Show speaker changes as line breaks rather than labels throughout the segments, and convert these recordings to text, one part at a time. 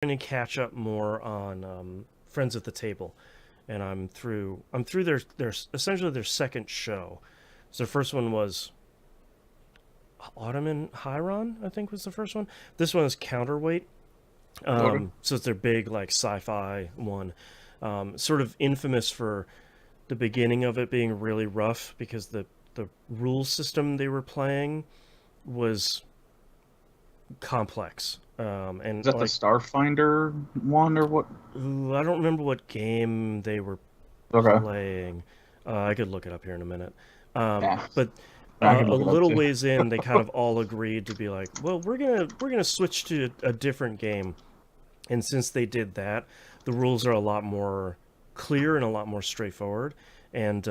trying to catch up more on Friends at the Table, and I'm through their essentially their second show. So the first one was Ottoman Hiron, I think was the first one. This one is Counterweight.
Okay.
So it's their big like sci-fi one. Sort of infamous for the beginning of it being really rough because the rule system they were playing was complex. And
Is that the
like,
Starfinder one or what?
ooh, I don't remember what game they were
Okay.
playing. I could look it up here in a minute.
Yeah,
But
I can
a
look it up
little
too.
ways in, they kind of all agreed to be like, well, we're gonna switch to a different game. And since they did that, the rules are a lot more clear and a lot more straightforward. And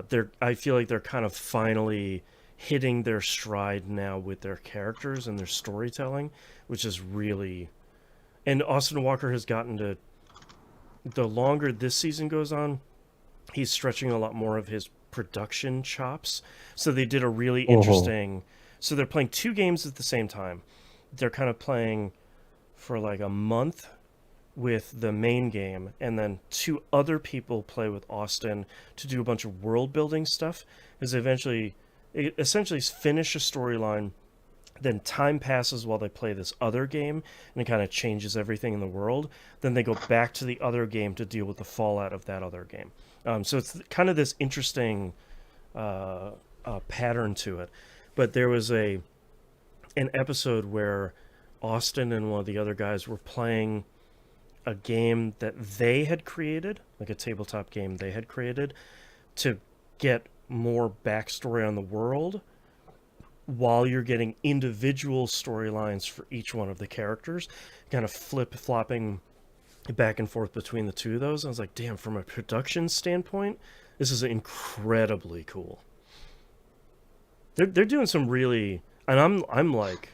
they're I feel like they're kind of finally hitting their stride now with their characters and their storytelling, which is really. And Austin Walker has gotten to, the longer this season goes on, he's stretching a lot more of his production chops. So they did a really
Uh-huh.
interesting. So they're playing two games at the same time. They're kind of playing for like a month with the main game, and then two other people play with Austin to do a bunch of world building stuff. Because essentially finish a storyline, then time passes while they play this other game, and it kind of changes everything in the world. Then they go back to the other game to deal with the fallout of that other game. So it's kind of this interesting pattern to it. But there was an episode where Austin and one of the other guys were playing a game that they had created, like a tabletop game they had created, to get more backstory on the world while you're getting individual storylines for each one of the characters, kind of flip flopping back and forth between the two of those. I was like, damn, from a production standpoint, this is incredibly cool. They're doing some really, and I'm like,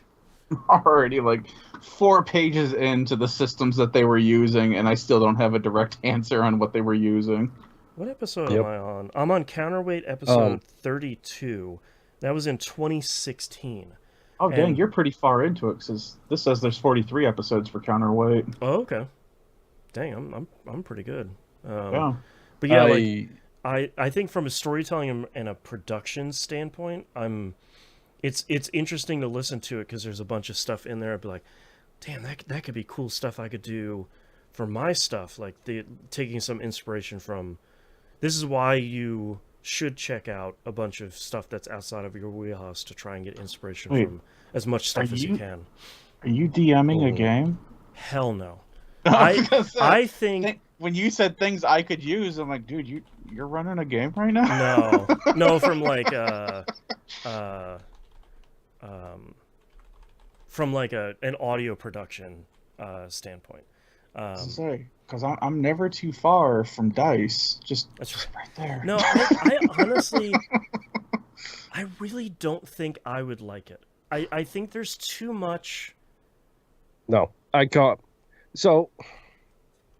Already like 4 pages into the systems that they were using, and I still don't have a direct answer on what they were using.
what episode am
Yep.
I on? I'm on Counterweight
Um,
episode 32. That was in 2016.
Oh, dang,
And
you're pretty far into it because this says there's 43 episodes for Counterweight.
oh, okay, dang, I'm pretty good. Um,
Yeah.
but yeah, like
I
I think from a storytelling and a production standpoint, it's interesting to listen to it because there's a bunch of stuff in there. I'd be like, damn, that could be cool stuff I could do for my stuff. Like the taking some inspiration from. This is why you should check out a bunch of stuff that's outside of your wheelhouse to try and get inspiration
Wait,
from as much
are
stuff as you
you
can.
are you DMing a
oh,
game?
Hell no.
I
I
was gonna say,
I think
when you said things I could use, I'm like, dude, you're running a game right now.
no from like uh um from like an audio production standpoint.
To
Um,
say, because I'm never too far from dice.
that's right.
Just right there.
No, I honestly, I really don't think I would like it. I think there's too much.
no, I can't. So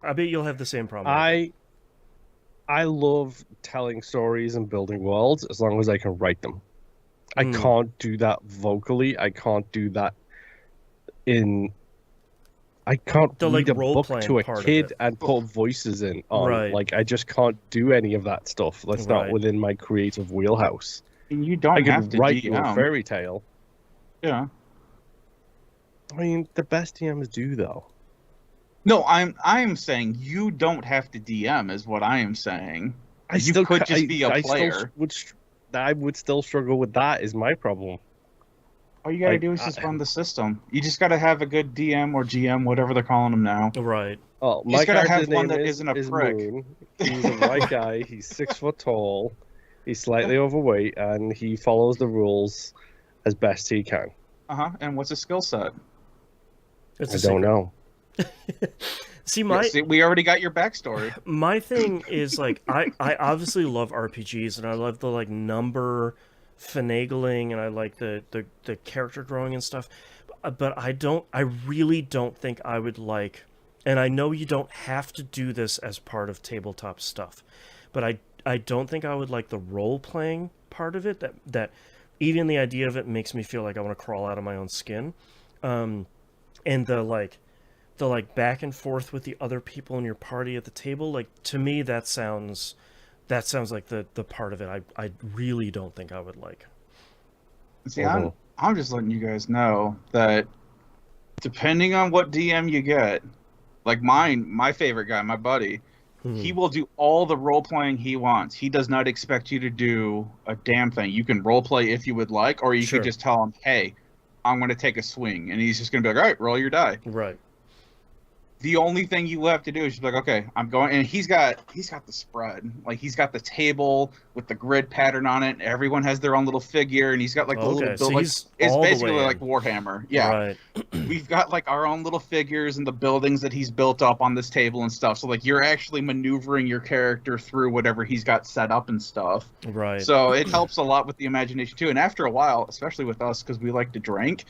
I bet you'll have the same problem I do.
I I love telling stories and building worlds as long as I can write them. I
Mm,
can't do that vocally. I can't do that in. I can't
the like
read a
role
book
playing
to a
part of
kid
it,
and put voices in on.
right?
Like, I just can't do any of that stuff. That's not
Right.
within my creative wheelhouse.
And you
I
don't have
could
to
write you a
DM.
fairy tale.
Yeah.
I mean, the best DMs do, though.
No, I'm saying you don't have to DM is what I am saying.
I
You
still,
could just be a
I still
player.
I would still struggle with that. Is my problem.
All you gotta
Like,
do is just run the system. You just gotta have a good DM or GM, whatever they're calling them now.
Right.
oh,
You
my
just gotta
character's
have one
name
that
is
isn't a
is
prick.
Moon. He's a white guy. He's 6 foot tall. He's slightly overweight, and he follows the rules as best he can.
Uh-huh. And what's his skill set?
It's
I
a
don't
secret.
know.
See,
Yeah, see, we already got your backstory.
my thing is like I obviously love RPGs and I love the like number finagling and I like the character growing and stuff. But I really don't think I would like, and I know you don't have to do this as part of tabletop stuff, but I don't think I would like the role playing part of it, that even the idea of it makes me feel like I want to crawl out of my own skin. And the like the like back and forth with the other people in your party at the table, like to me that sounds like the part of it I really don't think I would like.
See, I'm just letting you guys know that depending on what DM you get, like my favorite guy, my buddy, he will do all the role playing he wants. He does not expect you to do a damn thing. You can role play if you would like, or you
Sure.
could just tell him, "Hey, I'm going to take a swing," and he's just going to be like, "All right, roll your die."
Right.
The only thing you have to do is just be like, okay, I'm going, and he's got the spread, like he's got the table with the grid pattern on it. And everyone has their own little figure, and he's got like the little build.
So
like,
he's
it's
all the
basically
way
like
in.
Warhammer. Yeah,
Right.
We've got like our own little figures and the buildings that he's built up on this table and stuff. So like you're actually maneuvering your character through whatever he's got set up and stuff.
Right.
So it helps a lot with the imagination too. And after a while, especially with us, because we like to drink,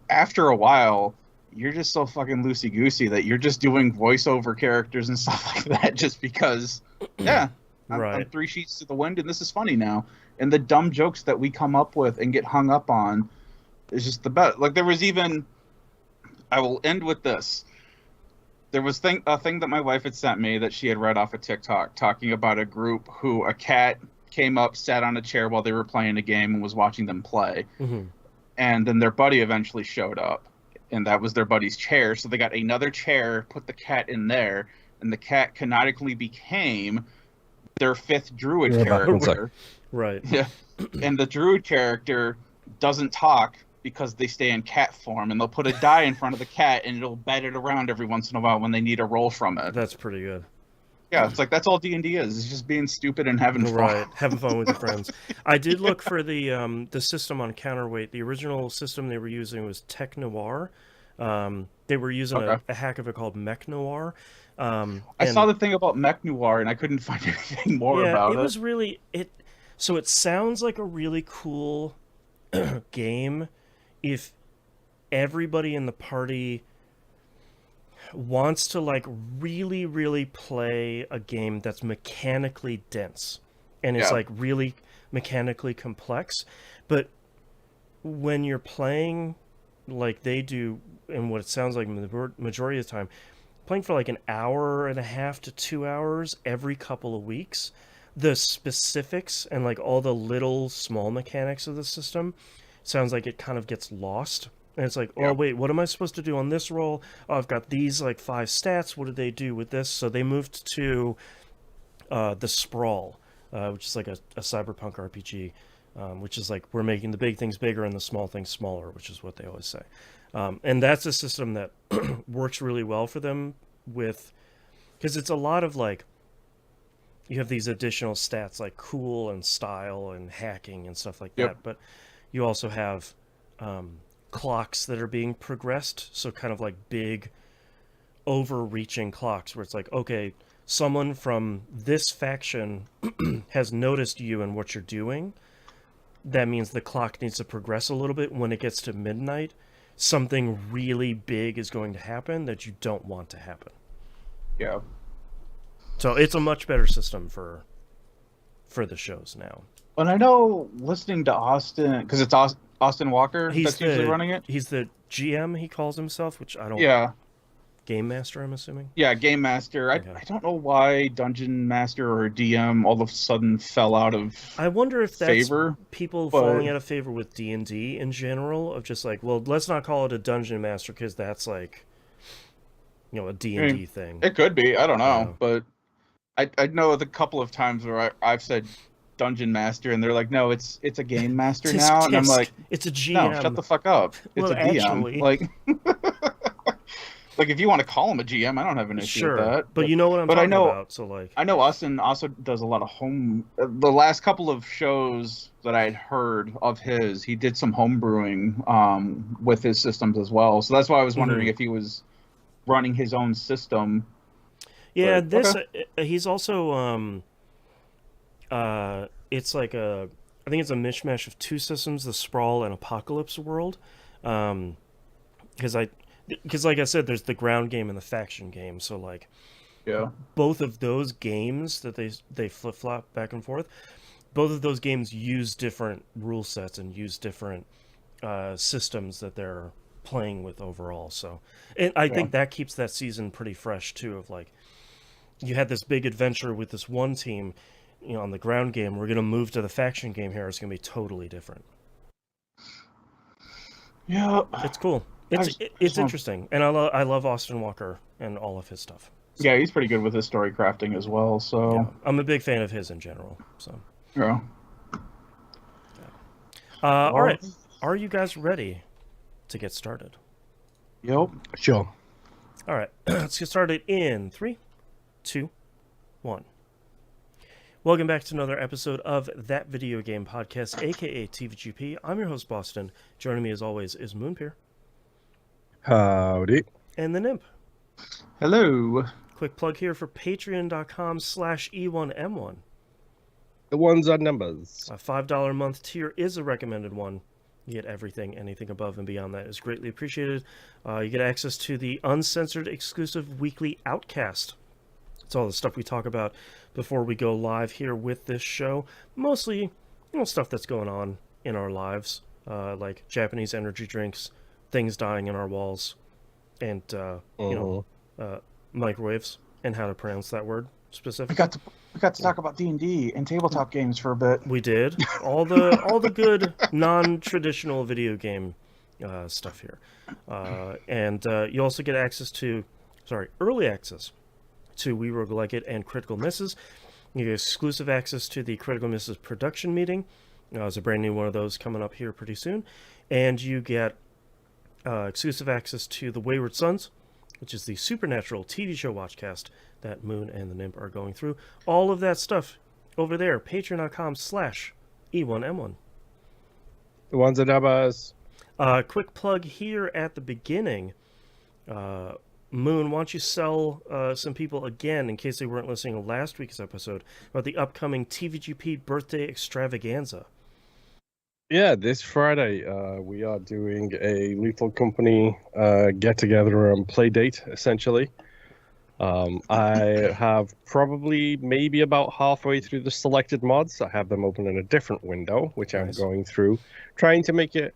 after a while, you're just so fucking loosey-goosey that you're just doing voiceover characters and stuff like that just because, yeah, I'm 3 sheets to the wind and this is funny now. And the dumb jokes that we come up with and get hung up on is just the best. Like there was even, I will end with this. There was a thing that my wife had sent me that she had read off of TikTok talking about a group who a cat came up, sat on a chair while they were playing a game and was watching them play. And then their buddy eventually showed up. And that was their buddy's chair. So they got another chair, put the cat in there, and the cat canonically became their 5th druid character.
Right.
Yeah. And the druid character doesn't talk because they stay in cat form, and they'll put a die in front of the cat, and it'll bat it around every once in a while when they need a roll from it.
That's pretty good.
Yeah, it's like that's all D&D is. It's just being stupid and having fun.
Right, having fun with your friends. I did look for the system on Counterweight. The original system they were using was Tech Noir. They were using a hack of it called Mech Noir.
I saw the thing about Mech Noir, and I couldn't find anything more about it.
It was really So it sounds like a really cool game if everybody in the party wants to like really, really play a game that's mechanically dense and is like really mechanically complex. But when you're playing like they do, and what it sounds like the majority of the time, playing for like an hour and a half to 2 hours every couple of weeks, the specifics and like all the little small mechanics of the system sounds like it kind of gets lost. And it's like, oh, wait, what am I supposed to do on this roll? Oh, I've got these, like, 5 stats. What did they do with this? So they moved to the Sprawl, which is like a cyberpunk RPG, which is like we're making the big things bigger and the small things smaller, which is what they always say. And that's a system that works really well for them because it's a lot of, like, you have these additional stats like cool and style and hacking and stuff like that. But you also have clocks that are being progressed, so kind of like big overreaching clocks where it's like, okay, someone from this faction has noticed you and what you're doing. That means the clock needs to progress a little bit. When it gets to midnight, something really big is going to happen that you don't want to happen.
Yeah.
So it's a much better system for the shows now.
And I know listening to Austin, because it's Austin Walker that's usually running it.
He's the GM, he calls himself, which I don't...
Yeah.
Game Master, I'm assuming?
Yeah, Game Master. Okay. I don't know why Dungeon Master or DM all of a sudden fell out of
I wonder if that's
favor,
people falling out of favor with D&D in general, of just like, well, let's not call it a Dungeon Master because that's like, you know, a D&D thing.
It could be. I don't know. But I know the couple of times where I've said Dungeon Master, and they're like, no, it's a Game Master now. And I'm like,
it's a GM.
No, shut the fuck up. It's
well,
a DM.
Actually...
Like, like, if you want to call him a GM, I don't have an issue with that.
But you know what I'm talking about. So, like,
I know Austin also does a lot of home... The last couple of shows that I had heard of his, he did some home brewing with his systems as well. So that's why I was wondering if he was running his own system.
Yeah, he's also... it's like I think it's a mishmash of 2 systems, the Sprawl and Apocalypse World. Because like I said, there's the ground game and the faction game. So like, both of those games that they flip-flop back and forth, both of those games use different rule sets and use different systems that they're playing with overall. So, and I think that keeps that season pretty fresh too. Of like, you had this big adventure with this one team, on the ground game. We're gonna move to the faction game here. It's gonna be totally different.
Yeah,
It's cool. It's interesting, and I love Austin Walker and all of his stuff. So,
yeah, he's pretty good with his story crafting as well. So
yeah, I'm a big fan of his in general. So,
yeah.
all right, are you guys ready to get started?
Yep.
Sure.
All right, let's get started in 3, 2, 1. Welcome back to another episode of That Video Game Podcast, aka TVGP. I'm your host, Boston. Joining me as always is Moonpeer.
Howdy.
And the Nymph.
Hello.
Quick plug here for patreon.com/E1M1.
The ones on numbers.
A $5 a month tier is a recommended one. You get everything. Anything above and beyond that is greatly appreciated. You get access to the uncensored exclusive weekly Outcast. It's all the stuff we talk about before we go live here with this show. Mostly, stuff that's going on in our lives, like Japanese energy drinks, things dying in our walls, and microwaves, and how to pronounce that word specifically.
We got to talk about D&D and tabletop games for a bit.
We did all the good non-traditional video game stuff here, and you also get early access to We Rogue Like It and Critical Misses. You get exclusive access to the Critical Misses production meeting. There's a brand new one of those coming up here pretty soon, and you get exclusive access to the Wayward Sons, which is the Supernatural TV show watchcast that Moon and the Nymph are going through. All of that stuff over there, patreon.com/E1M1.
The ones on numbers.
Quick plug here at the beginning. Moon, why don't you sell some people again, in case they weren't listening to last week's episode, about the upcoming TVGP birthday extravaganza.
Yeah, this Friday we are doing a Lethal Company get-together and play date, essentially. I have probably maybe about halfway through the selected mods. I have them open in a different window, which I'm going through, trying to make it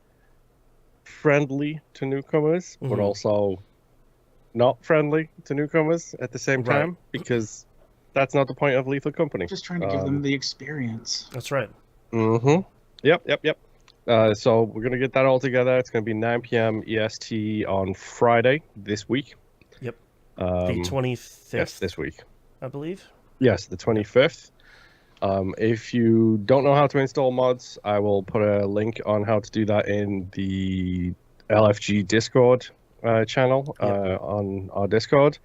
friendly to newcomers, but also not friendly to newcomers at the same time, because that's not the point of Lethal Company.
Just trying to give them the experience.
That's right.
Yep. So we're going to get that all together. It's going to be 9 p.m. EST on Friday this week.
Yep. The 25th.
Yes, this week.
I believe.
Yes, the 25th. If you don't know how to install mods, I will put a link on how to do that in the LFG Discord channel on our Discord.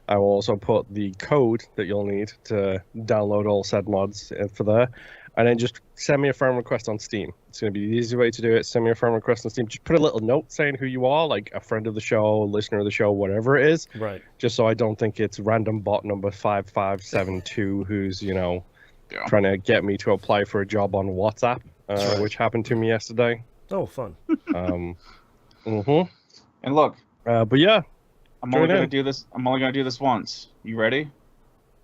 I will also put the code that you'll need to download all said mods for there. And then just send me a friend request on Steam. It's going to be the easy way to do it. Send me a friend request on Steam. Just put a little note saying who you are, like a friend of the show, listener of the show, whatever it is.
Right.
Just so I don't think it's random bot number 5572 who's, trying to get me to apply for a job on WhatsApp, which happened to me yesterday.
Oh, fun.
And look.
But yeah.
I'm only going to do this once. You ready?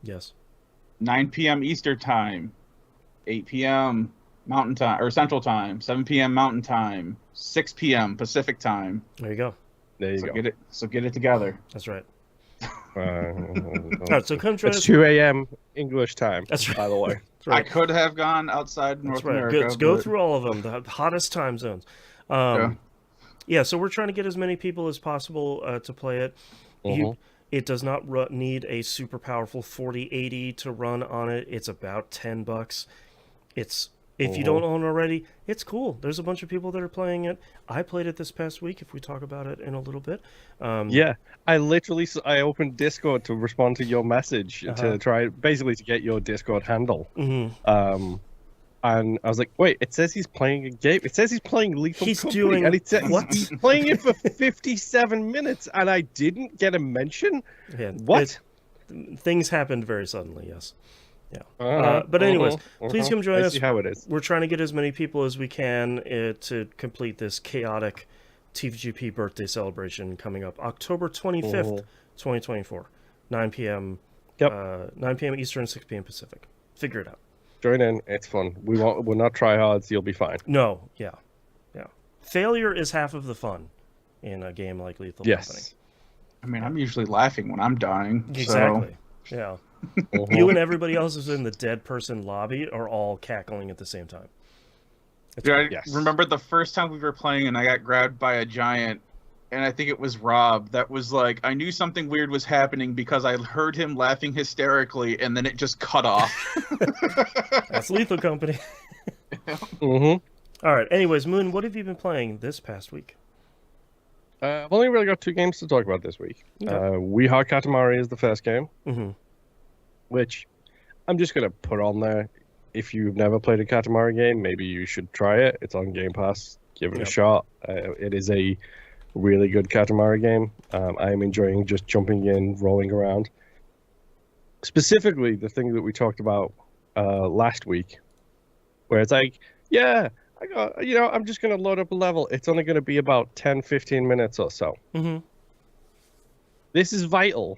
Yes.
9 p.m. Eastern Time. 8 p.m. Mountain Time or Central Time, 7 p.m. Mountain Time, 6 p.m. Pacific Time.
There you go.
Get it together.
That's right. All right, so come join us.
It's 2 a.m. English time.
That's right.
By the way.
Right. I could have gone outside North America.
Let's go through all of them, the hottest time zones. Yeah, so we're trying to get as many people as possible to play it. It does not need a super powerful 4080 to run on it. It's about $10. If you don't own it already, it's cool. There's a bunch of people that are playing it. I played it this past week, if we talk about it in a little bit.
I opened Discord to respond to your message to try, basically to get your Discord handle. And I was like, wait, it says he's playing a game. It says he's playing Lethal Company. And it says he's playing it for 57 minutes, and I didn't get a mention?
Yeah,
what?
Things happened very suddenly, yes. Yeah. But anyways, please come join us.
See how it is.
We're trying to get as many people as we can to complete this chaotic TVGP birthday celebration coming up October 25th, 2024, 9 p.m. 9 p.m. Eastern, 6 p.m. Pacific. Figure it out.
Join in. It's fun. We're not tryhards. You'll be fine.
No. Yeah. Failure is half of the fun. in a game like Lethal Company.
I mean, I'm usually laughing when I'm dying.
Exactly.
So.
Yeah.
Mhm.
You and everybody else who's in the dead person lobby are all cackling at the same time. It's
Yeah,
cool.
I remember the first time we were playing and I got grabbed by a giant, and I think it was Rob that was like, I knew something weird was happening because I heard him laughing hysterically, and then it just cut off.
That's Lethal Company.
Mhm.
All right. Anyways, Moon, what have you been playing this past week?
I've only really got 2 games to talk about this week.
Okay.
We Heart Katamari is the first game,
Mm-hmm.
which I'm just gonna put on there. If you've never played a Katamari game, maybe you should try it. It's on Game Pass. Give it a shot. It is a really good Katamari game. I am enjoying just jumping in, rolling around. Specifically, the thing that we talked about last week, where it's like, yeah, I got, I'm just going to load up a level. It's only going to be about 10, 15 minutes or so.
Mm-hmm.
This is vital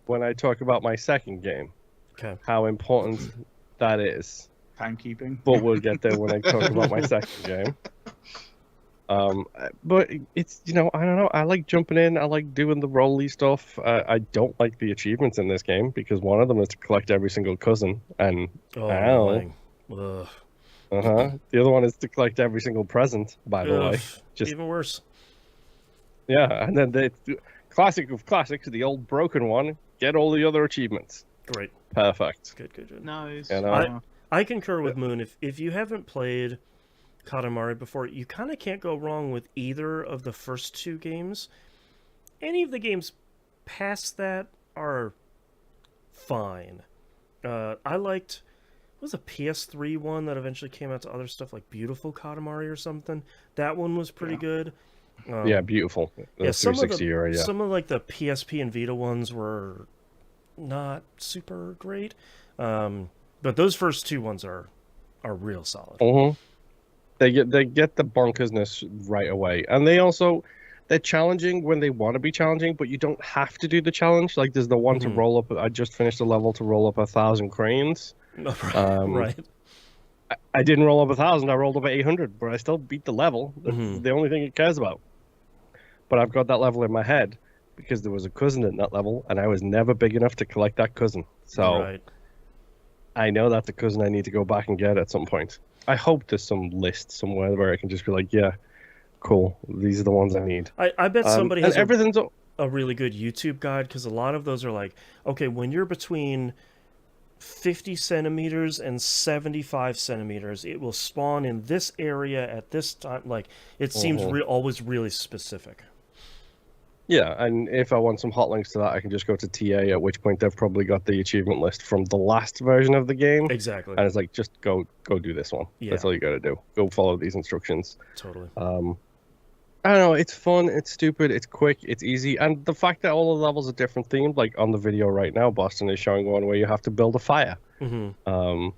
when I talk about my second game.
Okay.
How important that is.
Timekeeping.
But we'll get there when I talk about my second game. But it's, I don't know. I like jumping in. I like doing the rolly stuff. I don't like the achievements in this game because one of them is to collect every single cousin. And
annoying. Ugh.
The other one is to collect every single present, by the way. Just
even worse.
Yeah, and then the classic of classics, the old broken one, get all the other achievements.
Great.
Perfect.
Good.
Nice.
I concur with Moon. If you haven't played Katamari before, you kind of can't go wrong with either of the first 2 games. Any of the games past that are fine. I liked... What was a PS3 one that eventually came out to other stuff like Beautiful Katamari or something? That one was pretty good.
Yeah, beautiful. The 360 era, yeah.
Some of like the PSP and Vita ones were not super great. But those first 2 ones are real solid.
Mm-hmm. They get the bonkersness right away, and they're challenging when they want to be challenging, but you don't have to do the challenge. Like there's the one to roll up. I just finished a level to roll up 1,000 cranes.
Right.
I didn't roll up 1,000. I rolled up 800, but I still beat the level. That's the only thing it cares about. But I've got that level in my head because there was a cousin in that level, and I was never big enough to collect that cousin. So I know that's a cousin I need to go back and get at some point. I hope there's some list somewhere where I can just be like, yeah, cool. These are the ones I need.
I bet somebody has
everything's
a really good YouTube guide, because a lot of those are like, okay, when you're between 50 centimeters and 75 centimeters, it will spawn in this area at this time. Like, it seems always really specific.
Yeah, and if I want some hot links to that, I can just go to TA, at which point they've probably got the achievement list from the last version of the game.
Exactly.
And it's like, just go do this one. Yeah. That's all you got to do. Go follow these instructions.
Totally.
I don't know, it's fun, it's stupid, it's quick, it's easy, and the fact that all the levels are different themed, like on the video right now, Boston is showing one where you have to build a fire. And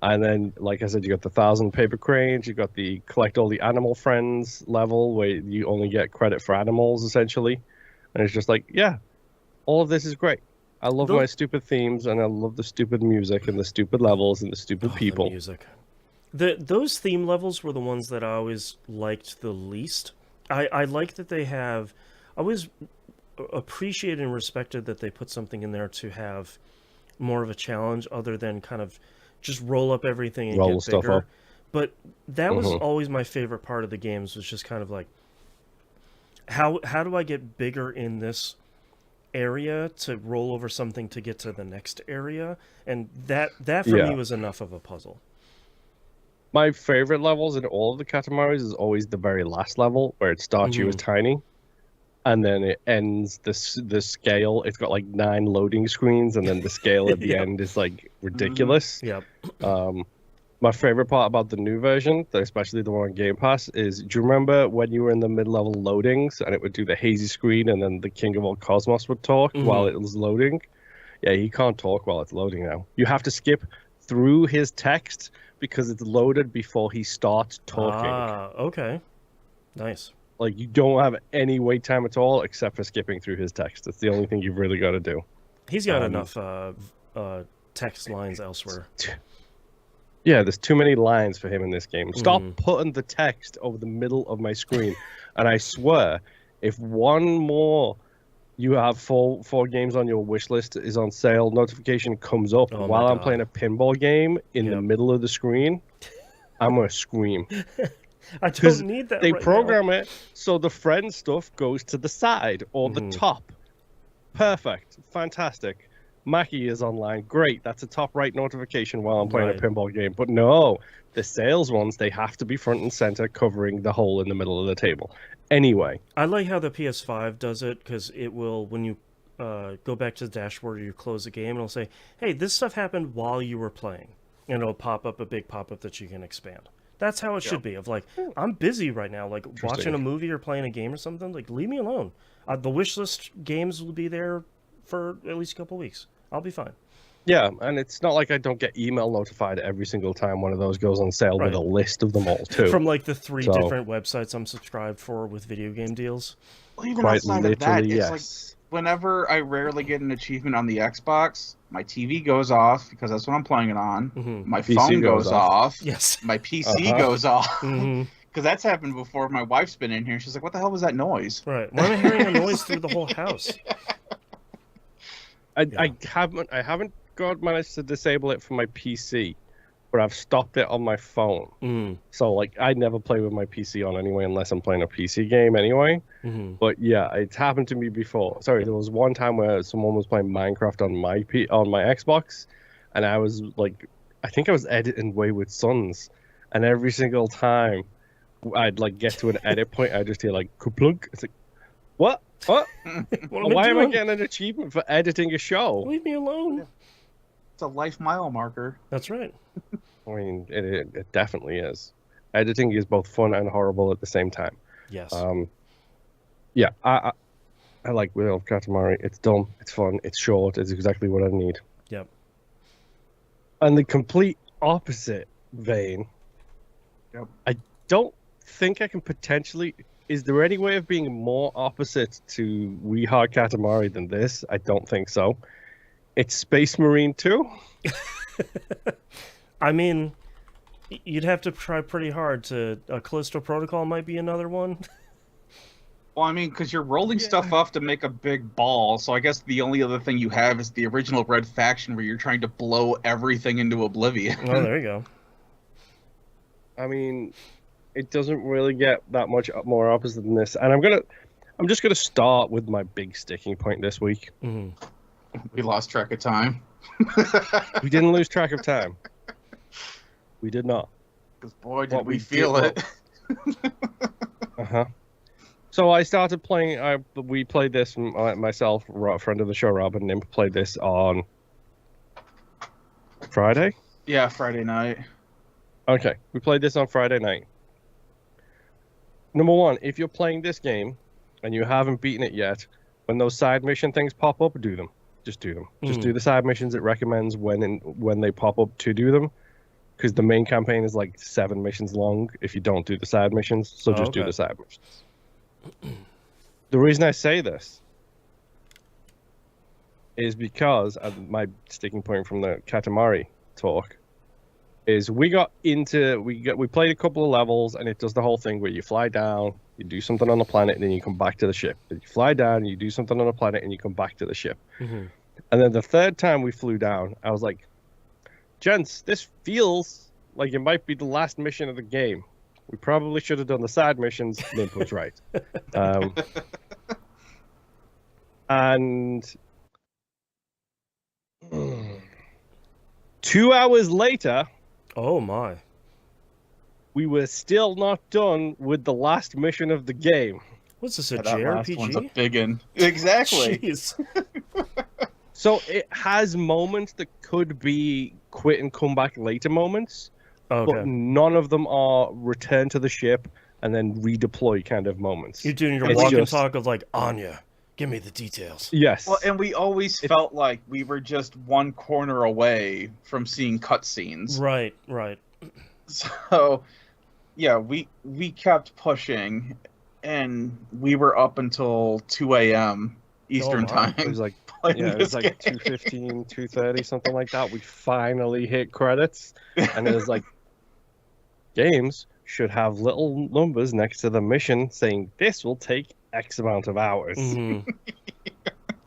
then, like I said, you got the 1,000 paper cranes, you got the collect all the animal friends level where you only get credit for animals, essentially. And it's just like, yeah, all of this is great. I love my stupid themes, and I love the stupid music, and the stupid levels, and the stupid people.
The music. Those theme levels were the ones that I always liked the least. I like that they have... I always appreciated and respected that they put something in there to have more of a challenge other than kind of just roll up everything and get bigger. Up. But that was always my favorite part of the games, was just kind of like, how do I get bigger in this area to roll over something to get to the next area? And that for me was enough of a puzzle.
My favorite levels in all of the Katamaris is always the very last level, where it starts you as tiny, and then it ends the scale. It's got like 9 loading screens, and then the scale at the end is like ridiculous. My favorite part about the new version, especially the one on Game Pass, is, do you remember when you were in the mid-level loadings and it would do the hazy screen and then the King of All Cosmos would talk while it was loading? Yeah, he can't talk while it's loading now. You have to skip through his text because it's loaded before he starts talking.
Okay. Nice.
Like, you don't have any wait time at all except for skipping through his text. That's the only thing you've really got to do.
He's got enough text lines elsewhere.
Yeah, there's too many lines for him in this game. Stop putting the text over the middle of my screen. And I swear, If one more you have four games on your wish list is on sale, notification comes up
Oh my
while I'm
God.
playing a pinball game in the
Yep.
middle of the screen, I'm gonna scream.
I
Because
don't need that
they
right
program it so the friend stuff goes to the side or the top. Perfect. Fantastic. Mackie is online. Great. That's a top right notification while I'm playing
Right.
a pinball game. But no, the sales ones, they have to be front and center covering the hole in the middle of the table. Anyway.
I like how the PS5 does it, because it will, when you go back to the dashboard or you close the game, it'll say, hey, this stuff happened while you were playing. And it'll pop up a big pop-up that you can expand. That's how it should be. Of like, I'm busy right now, like watching a movie or playing a game or something. Like, leave me alone. The wish list games will be there for at least a couple weeks. I'll be fine.
Yeah, and it's not like I don't get email notified every single time one of those goes on sale with a list of them all too.
From like the 3 different websites I'm subscribed for with video game deals.
Well, even
Quite
outside of that,
literally,
it's like whenever I rarely get an achievement on the Xbox, my TV goes off because that's what I'm playing it on. My
PC
phone goes off.
Yes.
My PC goes off. Because that's happened before. My wife's been in here. She's like, "What the hell was that noise?"
Right. Why am I hearing a noise through the whole house?
I haven't managed to disable it for my PC, but I've stopped it on my phone. So like I never play with my PC on anyway unless I'm playing a PC game anyway. But yeah, it's happened to me before. Sorry, there was one time where someone was playing Minecraft on my Xbox, and I was like, I think I was editing Wayward Sons, and every single time I'd like get to an edit point, I just hear like kaplunk. It's like, what? Why am I getting an achievement for editing a show?
Leave me alone.
It's a life mile marker.
That's right.
I mean, it definitely is. Editing is both fun and horrible at the same time.
Yes.
Yeah, I like Will of Katamari. It's dumb, it's fun, it's short, it's exactly what I need.
Yep.
And the complete opposite vein, I don't think I can potentially... Is there any way of being more opposite to We Heart Katamari than this? I don't think so. It's Space Marine 2?
I mean, you'd have to try pretty hard to... Callisto Protocol might be another one.
Well, I mean, because you're rolling stuff off to make a big ball, so I guess the only other thing you have is the original Red Faction where you're trying to blow everything into oblivion.
Oh, there you go.
I mean, it doesn't really get that much more opposite than this. And I'm just gonna start with my big sticking point this week.
We lost track of time.
We didn't lose track of time. We did not.
Because boy, did we feel it.
So I started playing. We played this myself, a friend of the show, Rob, and Nimp played this on Friday.
Yeah, Friday night.
Okay, we played this on Friday night. Number one, if you're playing this game and you haven't beaten it yet, when those side mission things pop up, do them. Just do them. Just do the side missions. It recommends when they pop up to do them, because the main campaign is like 7 missions long if you don't do the side missions. So just do the side missions. The reason I say this is because my sticking point from the Katamari talk is we played a couple of levels, and it does the whole thing where you fly down, you do something on the planet, and then you come back to the ship. You fly down, you do something on the planet, and you come back to the ship. And then the third time we flew down, I was like, gents, this feels like it might be the last mission of the game. We probably should have done the side missions. Nimp was right. And 2 hours later...
Oh my.
We were still not done with the last mission of the game.
What's this, a
That last
JRPG?
one's a big one. Exactly.
Jeez.
So it has moments that could be quit and come back later moments, but none of them are return to the ship and then redeploy kind of moments.
You're doing your walk and talk of like, Anya, give me the details.
Yes.
Well, and we always felt like we were just one corner away from seeing cutscenes.
Right, right.
So, yeah, we kept pushing, and we were up until 2 a.m. Eastern time.
It was like, it was like 2:15, 2:30, something like that. We finally hit credits, and it was like, games should have little numbers next to the mission saying this will take X amount of hours.
Mhm.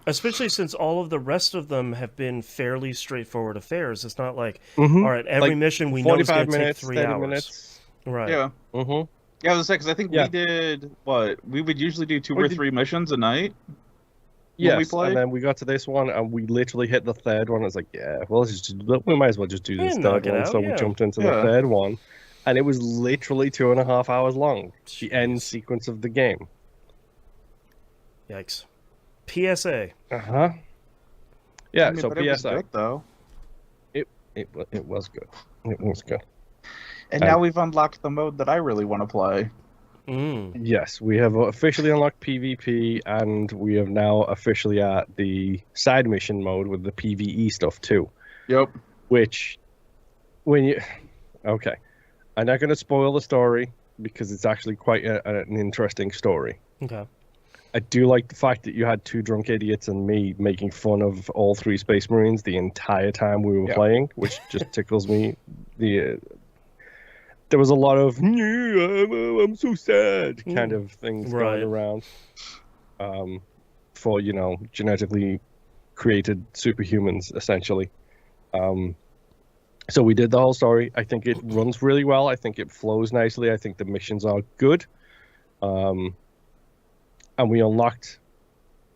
Especially since all of the rest of them have been fairly straightforward affairs. It's not like,
Mm-hmm.
all right, every
Like,
mission we know is
45
going to take
minutes,
3
30
hours.
minutes.
Right.
Yeah.
Mm-hmm.
Yeah, I was because I think
Yeah.
we did what we would usually do two
We
or
did-
three missions a night. we
Yes,
played?
and then we got to this one, and we literally hit the third one. It's like, yeah, well, we might as well just do this
Yeah,
third
knock it
one.
out,
So
yeah.
we jumped into
Yeah.
the third one, and it was literally 2.5 hours long. The end
Jeez.
sequence of the game.
Yikes. PSA.
Uh-huh. Yeah,
I mean,
so
but it was
PSA.
good, though.
It was good. It was good.
And now we've unlocked the mode that I really want to play.
Mm.
Yes, we have officially unlocked PvP, and we have now officially at the side mission mode with the PvE stuff too.
Yep.
Which, okay, I'm not going to spoil the story because it's actually quite an interesting story.
Okay.
I do like the fact that you had two drunk idiots and me making fun of all three Space Marines the entire time we were playing, which just tickles me. There was a lot of I'm so sad kind of things going around for genetically created superhumans essentially. So we did the whole story. I think it runs really well. I think it flows nicely. I think the missions are good. And we unlocked,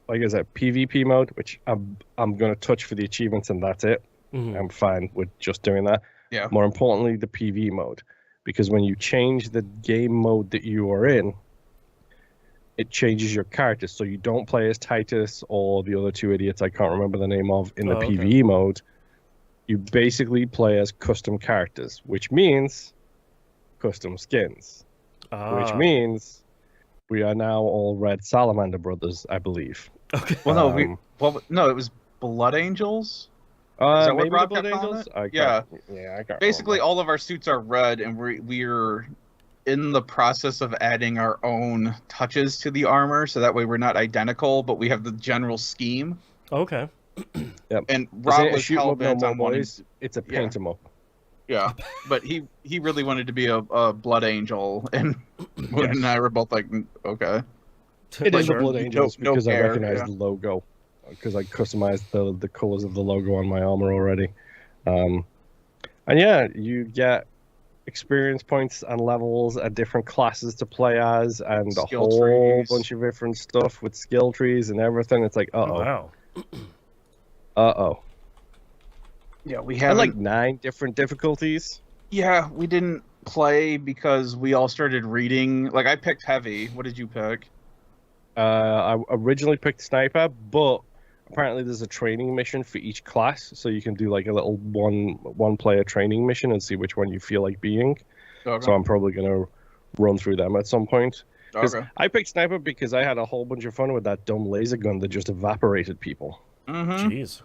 like I said, PvP mode, which I'm going to touch for the achievements, and that's it.
Mm-hmm.
I'm fine with just doing that.
Yeah.
More importantly, the PV mode, because when you change the game mode that you are in, it changes your character. So you don't play as Titus or the other two idiots I can't remember the name of in the PvE mode. You basically play as custom characters, which means custom skins, which means we are now all Red Salamander brothers, I believe.
Okay.
Well, no, it was Blood Angels. Is that what
maybe
Rob
the Blood
kept calling
Angels?
it?
I can't
Basically,
remember.
all of our suits are red, and we're in the process of adding our own touches to the armor, so that way we're not identical, but we have the general scheme.
Okay.
Yep.
And Rob was
shoot 'em up,
hell-bent
no
on
more
wanting.
boys. It's a paint 'em up.
Yeah, but he really wanted to be a Blood Angel, and Moon and I were both like, okay.
It is a
Sure.
Blood Angels because I
care,
recognize the logo, because I customized the colors of the logo on my armor already. And yeah, you get experience points and levels and different classes to play as, and a
Skill
whole
trees.
bunch of different stuff with skill trees and everything. It's like,
Wow.
Yeah, we
And
have
like 9 different difficulties.
Yeah, we didn't play because we all started reading. Like, I picked heavy. What did you pick?
I originally picked sniper, but apparently there's a training mission for each class, so you can do like a little one player training mission and see which one you feel like being.
Okay.
So I'm probably gonna run through them at some point.
Okay.
I picked sniper because I had a whole bunch of fun with that dumb laser gun that just evaporated people.
Mm-hmm.
Jeez.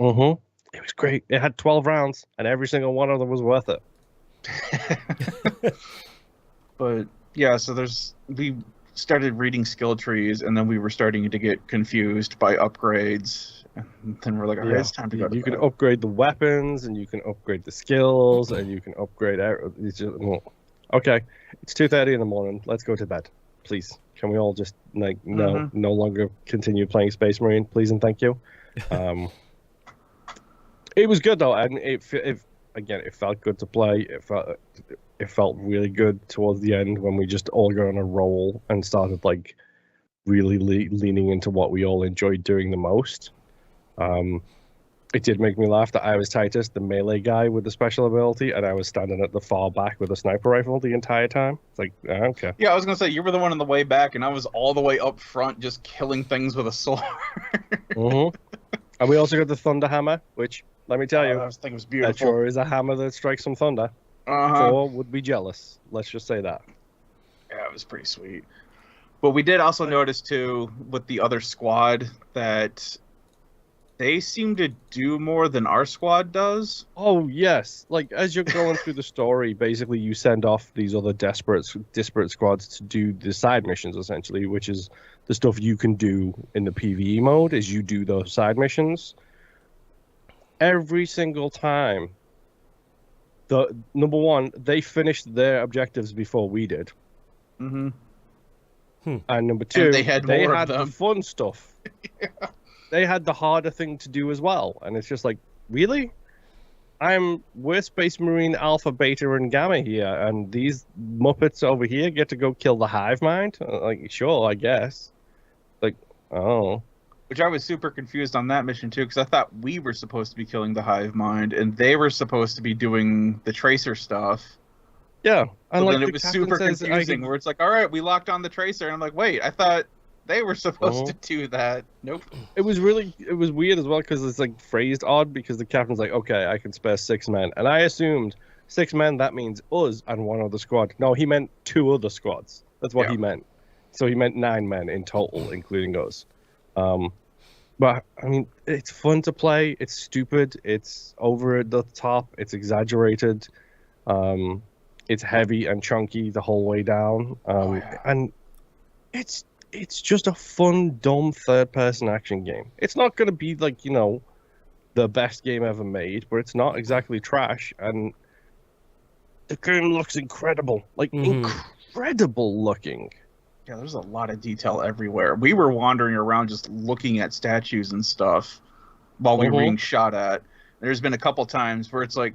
It was great. It had 12 rounds, and every single one of them was worth it.
But yeah, so we started reading skill trees, and then we were starting to get confused by upgrades. And then we're like, all right, it's time to go to
You can
bed.
upgrade the weapons, and you can upgrade the skills, and you can upgrade. Okay, it's 2:30 in the morning. Let's go to bed, please. Can we all just no longer continue playing Space Marine, please and thank you. It was good though, and it felt good to play. It felt really good towards the end when we just all got on a roll and started like really leaning into what we all enjoyed doing the most. It did make me laugh that I was Titus, the melee guy with the special ability, and I was standing at the far back with a sniper rifle the entire time. It's like, okay.
Yeah, I was gonna say you were the one in the way back, and I was all the way up front, just killing things with a sword.
And we also got the thunder hammer, which let me tell you,
That thing was
that
beautiful.
sure is a hammer that strikes some thunder. Thor would be jealous. Let's just say that.
Yeah, it was pretty sweet. But we did also notice too with the other squad that they seem to do more than our squad does.
Oh yes, like as you're going through the story, basically you send off these other disparate squads to do the side missions, essentially, which is the stuff you can do in the PvE mode. Is you do those side missions every single time. The number one, they finished their objectives before we did. And number two,
they had more of
the
them.
fun stuff. They had the harder thing to do as well. And it's just like, really? We're Space Marine Alpha, Beta, and Gamma here, and these Muppets over here get to go kill the hive mind? Like, sure, I guess. Like, oh.
Which I was super confused on that mission too, because I thought we were supposed to be killing the hive mind, and they were supposed to be doing the tracer stuff.
Yeah. And
So
like,
then it was super confusing, where it's like, all right, we locked on the tracer, and I'm like, wait, I thought they were supposed to do that. Nope.
It was weird as well, because it's like phrased odd, because the captain's like, okay, I can spare 6 men. And I assumed 6 men, that means us and one other squad. No, he meant 2 other squads. That's what he meant. So he meant 9 men in total, including us. But I mean, it's fun to play. It's stupid. It's over the top. It's exaggerated. It's heavy and chunky the whole way down. And it's just a fun, dumb third-person action game. It's not going to be like, the best game ever made, but it's not exactly trash. And the game looks incredible. Like, incredible looking.
Yeah, there's a lot of detail everywhere. We were wandering around just looking at statues and stuff while we were being shot at. There's been a couple times where it's like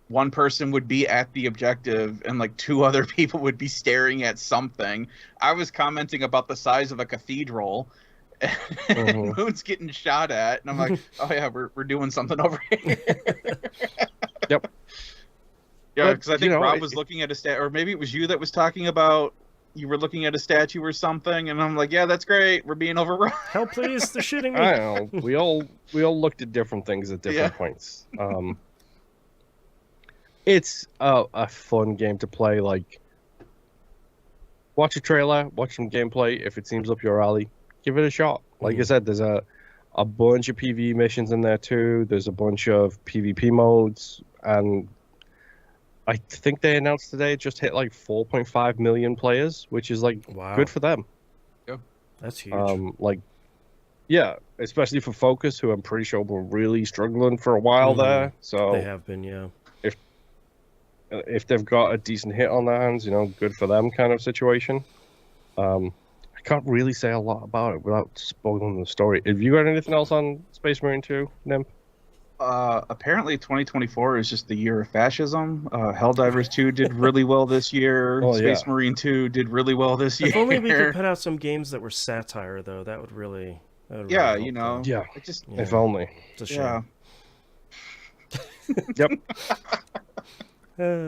one person would be at the objective and like 2 other people would be staring at something. I was commenting about the size of a cathedral, and Moon's getting shot at, and I'm like, oh yeah, we're doing something over here.
Yep.
Yeah, because I think Rob was looking at a statue, or maybe it was you that was talking about you were looking at a statue or something, and I'm like, yeah, that's great. We're being overrun.
Help, please! They're shooting me.
I know. We all looked at different things at different points. It's a fun game to play. Like, watch a trailer, watch some gameplay. If it seems up your alley, give it a shot. Like I said, there's a bunch of PvE missions in there too. There's a bunch of PvP modes, and I think they announced today it just hit like 4.5 million players, which is like good for them.
Yeah,
that's huge.
Yeah, especially for Focus, who I'm pretty sure were really struggling for a while there. So
they have been, yeah.
If they've got a decent hit on their hands, good for them kind of situation. I can't really say a lot about it without spoiling the story. Have you got anything else on Space Marine 2, Nimp?
Apparently 2024 is just the year of fascism. Helldivers 2 did really well this year. Space Marine 2 did really well this year.
If only we could put out some games that were satire, though. That would really...
Yeah,
if only.
It's a shame.
Yep.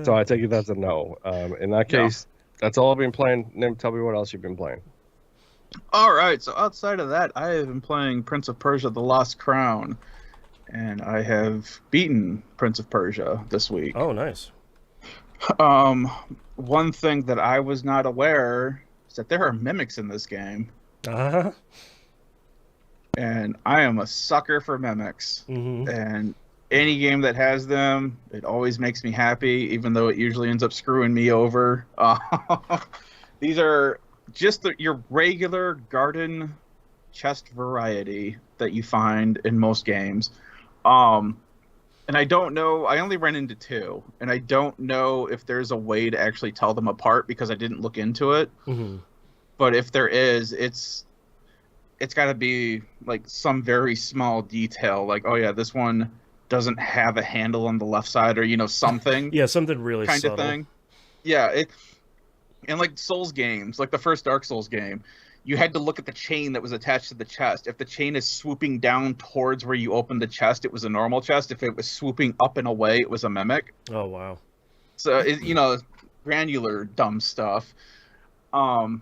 So I take it that's a no. In that case, that's all I've been playing. Nim, tell me what else you've been playing.
All right, so outside of that, I have been playing Prince of Persia: The Lost Crown, and I have beaten Prince of Persia this week.
Oh, nice.
One thing that I was not aware is that there are mimics in this game.
Uh-huh.
And I am a sucker for mimics. And any game that has them, it always makes me happy, even though it usually ends up screwing me over. These are just your regular garden chest variety that you find in most games. And I don't know, I only ran into 2, and I don't know if there's a way to actually tell them apart because I didn't look into it. But if there is, it's got to be like some very small detail, like, oh yeah, this one doesn't have a handle on the left side, or something.
Yeah, something really
kind
subtle.
of thing. Yeah, and like Souls games, like the first Dark Souls game, you had to look at the chain that was attached to the chest. If the chain is swooping down towards where you opened the chest, it was a normal chest. If it was swooping up and away, it was a mimic.
Oh wow.
So granular dumb stuff. So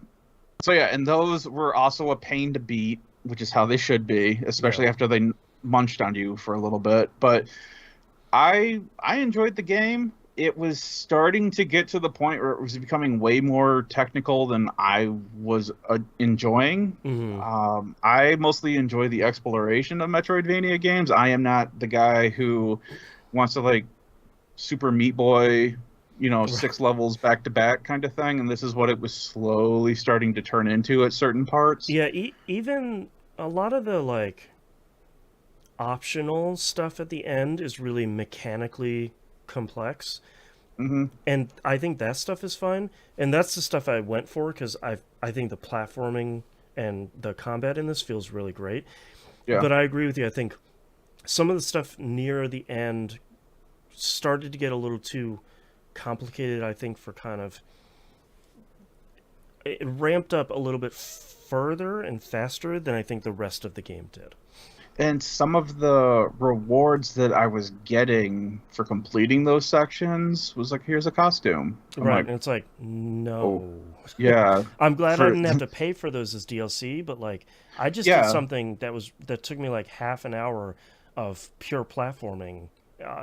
yeah, and those were also a pain to beat, which is how they should be, especially after they munched on you for a little bit. But I enjoyed the game. It was starting to get to the point where it was becoming way more technical than I was enjoying. I mostly enjoy the exploration of Metroidvania games. I am not the guy who wants to like Super Meat Boy, 6 levels back to back kind of thing. And this is what it was slowly starting to turn into at certain parts.
Yeah, even a lot of the like optional stuff at the end is really mechanically complex. And I think that stuff is fun, and that's the stuff I went for because I've I think the platforming and the combat in this feels really great.
Yeah.
But I agree with you. I think some of the stuff near the end started to get a little too complicated, I think, for kind of... It ramped up a little bit further and faster than I think the rest of the game did.
And some of the rewards that I was getting for completing those sections was like, here's a costume. I'm
Right,
like,
and it's like, no.
oh, yeah.
I'm glad I
For-
didn't have to pay for those as DLC, but like, I just
Yeah.
did something that took me like half an hour of pure platforming.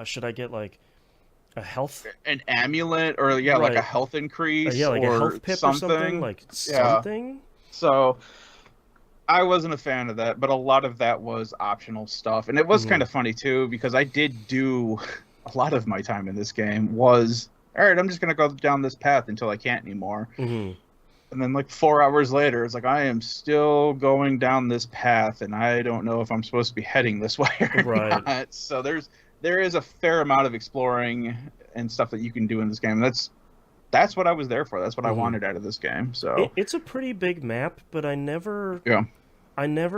Should I get like a health?
An amulet or yeah, like a
Right.
health increase
Yeah, like a
or
health pip or something, like
Yeah.
something.
So I wasn't a fan of that, but a lot of that was optional stuff. And it was kind of funny too, because I did do a lot of my time in this game was, all right, I'm just going to go down this path until I can't anymore.
Mm-hmm.
And then like 4 hours later, it's like, I am still going down this path and I don't know if I'm supposed to be heading this way or
Right.
not. So there is a fair amount of exploring and stuff that you can do in this game. That's what I was there for. That's what I wanted out of this game. So
It's a pretty big map, but I never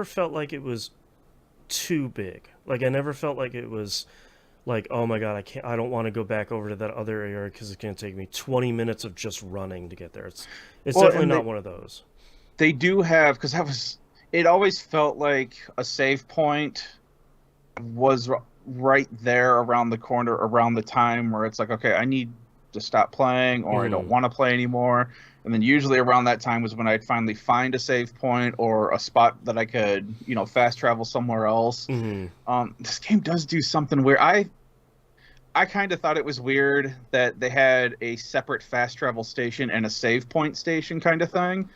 felt like it was too big. Like I never felt like it was like, oh my god, I don't want to go back over to that other area because it's going to take me 20 minutes of just running to get there. It's
Well,
definitely
and
not one of those.
they do have, because it always felt like a save point was right there around the corner around the time where it's like, okay, I need to stop playing or I don't want to play anymore. And then usually around that time was when I'd finally find a save point or a spot that I could, fast travel somewhere else. This game does do something weird. I kind of thought it was weird that they had a separate fast travel station and a save point station kind of thing.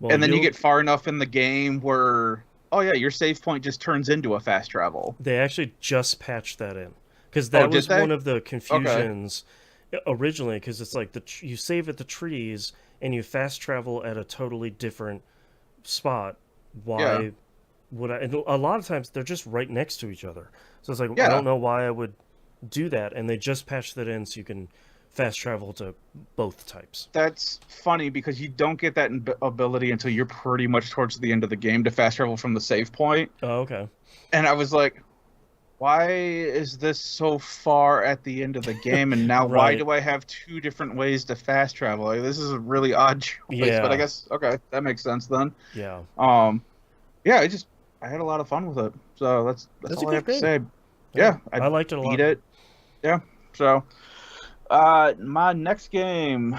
Well,
and then you get far enough in the game where, oh yeah, your save point just turns into a fast travel.
They actually just patched that in because that was one of the confusions originally. Because it's like you save at the trees and you fast travel at a totally different spot. Why would I? And a lot of times they're just right next to each other. So it's like I don't know why I would do that. And they just patched that in so you can fast travel to both types.
That's funny because you don't get that ability until you're pretty much towards the end of the game to fast travel from the save point.
Oh, okay.
And I was like, why is this so far at the end of the game? And now why do I have two different ways to fast travel? Like, this is a really odd choice, but I guess, okay, that makes sense then.
Yeah.
Yeah, I had a lot of fun with it. So that's all I have to say. Yeah,
I liked it a lot.
Beat it. Yeah. So my next game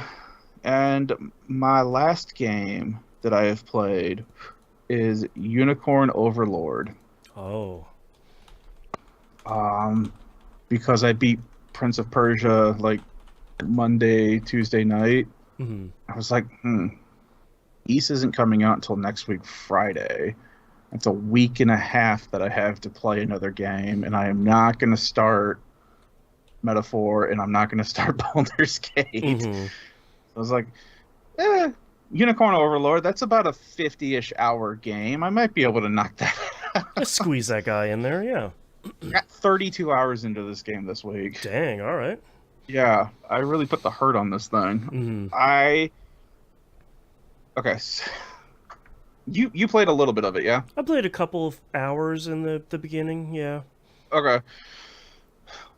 and my last game that I have played is Unicorn Overlord.
Oh.
Because I beat Prince of Persia like Monday, Tuesday night. I was like, East isn't coming out until next week, Friday. It's a week and a half that I have to play another game, and I am not going to start Metaphor, and I'm not going to start Baldur's Gate. So I was like, Unicorn Overlord, that's about a 50-ish hour game. I might be able to knock that out.
Just squeeze that guy in there, yeah.
Got 32 hours into this game this week.
Dang, all right.
Yeah, I really put the hurt on this thing. Okay. You played a little bit of it, yeah?
I played a couple of hours in the beginning, yeah.
Okay.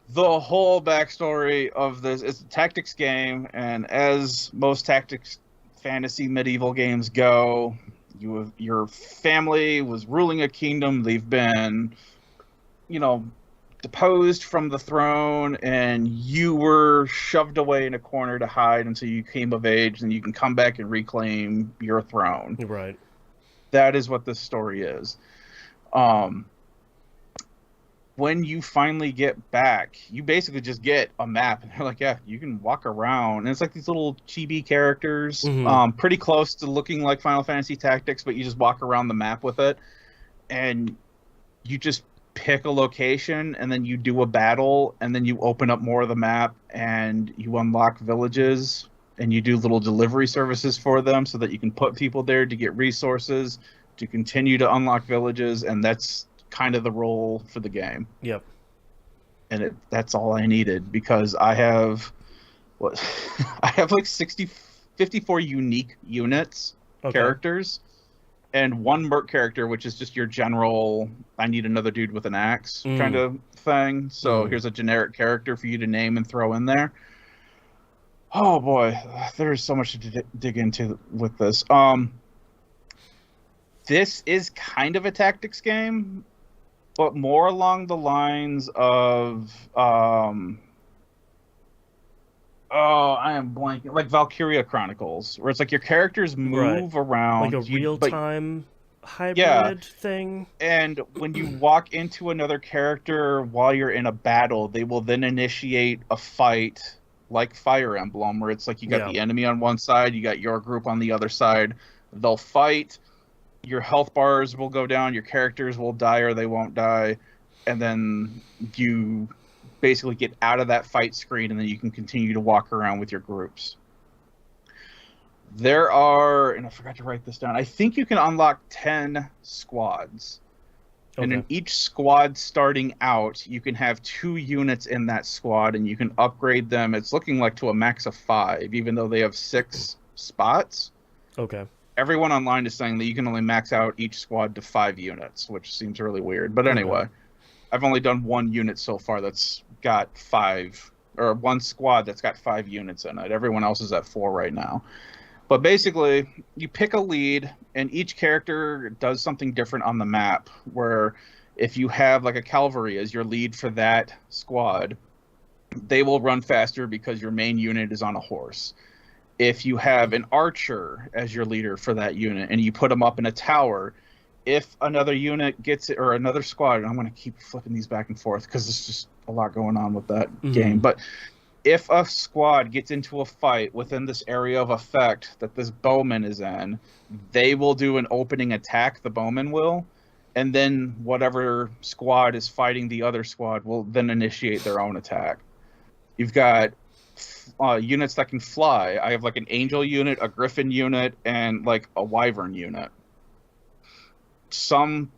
The whole backstory of this is a tactics game, and as most tactics fantasy medieval games go, your family was ruling a kingdom. They've been, deposed from the throne, and you were shoved away in a corner to hide until you came of age, and you can come back and reclaim your throne.
Right.
That is what this story is. When you finally get back, you basically just get a map, and they're like, yeah, you can walk around. And it's like these little chibi characters, pretty close to looking like Final Fantasy Tactics, but you just walk around the map with it. And you just pick a location, and then you do a battle, and then you open up more of the map, and you unlock villages, and you do little delivery services for them so that you can put people there to get resources, to continue to unlock villages, and that's kind of the role for the game.
Yep.
And that's all I needed, because I have I have like 54 unique units
Okay.
characters, and one merc character, which is just your general, I need another dude with an axe kind of thing. So here's a generic character for you to name and throw in there. Oh boy, there's so much to dig into with this. This is kind of a tactics game, but more along the lines of oh, I am blanking. Like Valkyria Chronicles, where it's like your characters move around,
like a real-time hybrid
Yeah.
thing.
and when you walk into another character while you're in a battle, they will then initiate a fight like Fire Emblem, where it's like you got
Yeah.
the enemy on one side, you got your group on the other side. They'll fight, your health bars will go down, your characters will die or they won't die, and then you basically get out of that fight screen, and then you can continue to walk around with your groups. There are, and I forgot to write this down, I think you can unlock 10 squads. And in
Okay.
each squad starting out, you can have 2 units in that squad, and you can upgrade them. It's looking like to a max of 5, even though they have 6 spots.
Okay.
Everyone online is saying that you can only max out each squad to 5 units, which seems really weird. But anyway, I've only done 1 unit so far that's got 5, or 1 squad that's got 5 units in it. Everyone else is at 4 right now. But basically, you pick a lead, and each character does something different on the map, where if you have like a cavalry as your lead for that squad, they will run faster because your main unit is on a horse. If you have an archer as your leader for that unit and you put them up in a tower, if another unit gets it, or another squad, and I'm going to keep flipping these back and forth because there's just a lot going on with that game, but if a squad gets into a fight within this area of effect that this bowman is in, they will do an opening attack, the bowman will, and then whatever squad is fighting the other squad will then initiate their own attack. You've got units that can fly. I have like an angel unit, a griffin unit, and like a wyvern unit. God,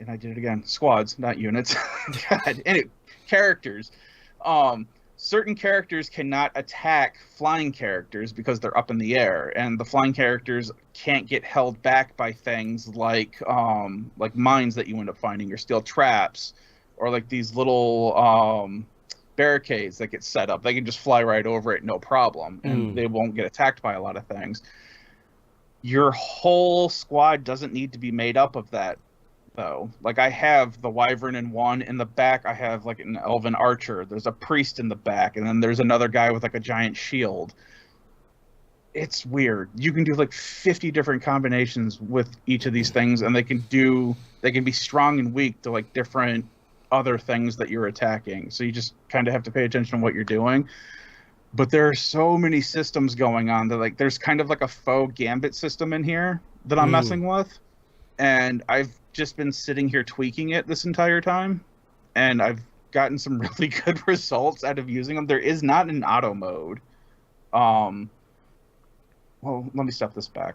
and I did it again. Squads, not units. God, anyway, characters. Certain characters cannot attack flying characters because they're up in the air, and the flying characters can't get held back by things like mines that you end up finding, or steel traps, or like these little barricades that get set up. They can just fly right over it, no problem, and they won't get attacked by a lot of things. Your whole squad doesn't need to be made up of that, though. Like, I have the wyvern in one. In the back, I have like an elven archer. There's a priest in the back, and then there's another guy with like a giant shield. It's weird. You can do like 50 different combinations with each of these things, and they can be strong and weak to like different other things that you're attacking. So you just kind of have to pay attention to what you're doing. But there are so many systems going on that, like, there's kind of like a faux gambit system in here that I'm messing with. And I've just been sitting here tweaking it this entire time, and I've gotten some really good results out of using them. There is not an auto mode. Well, let me step this back,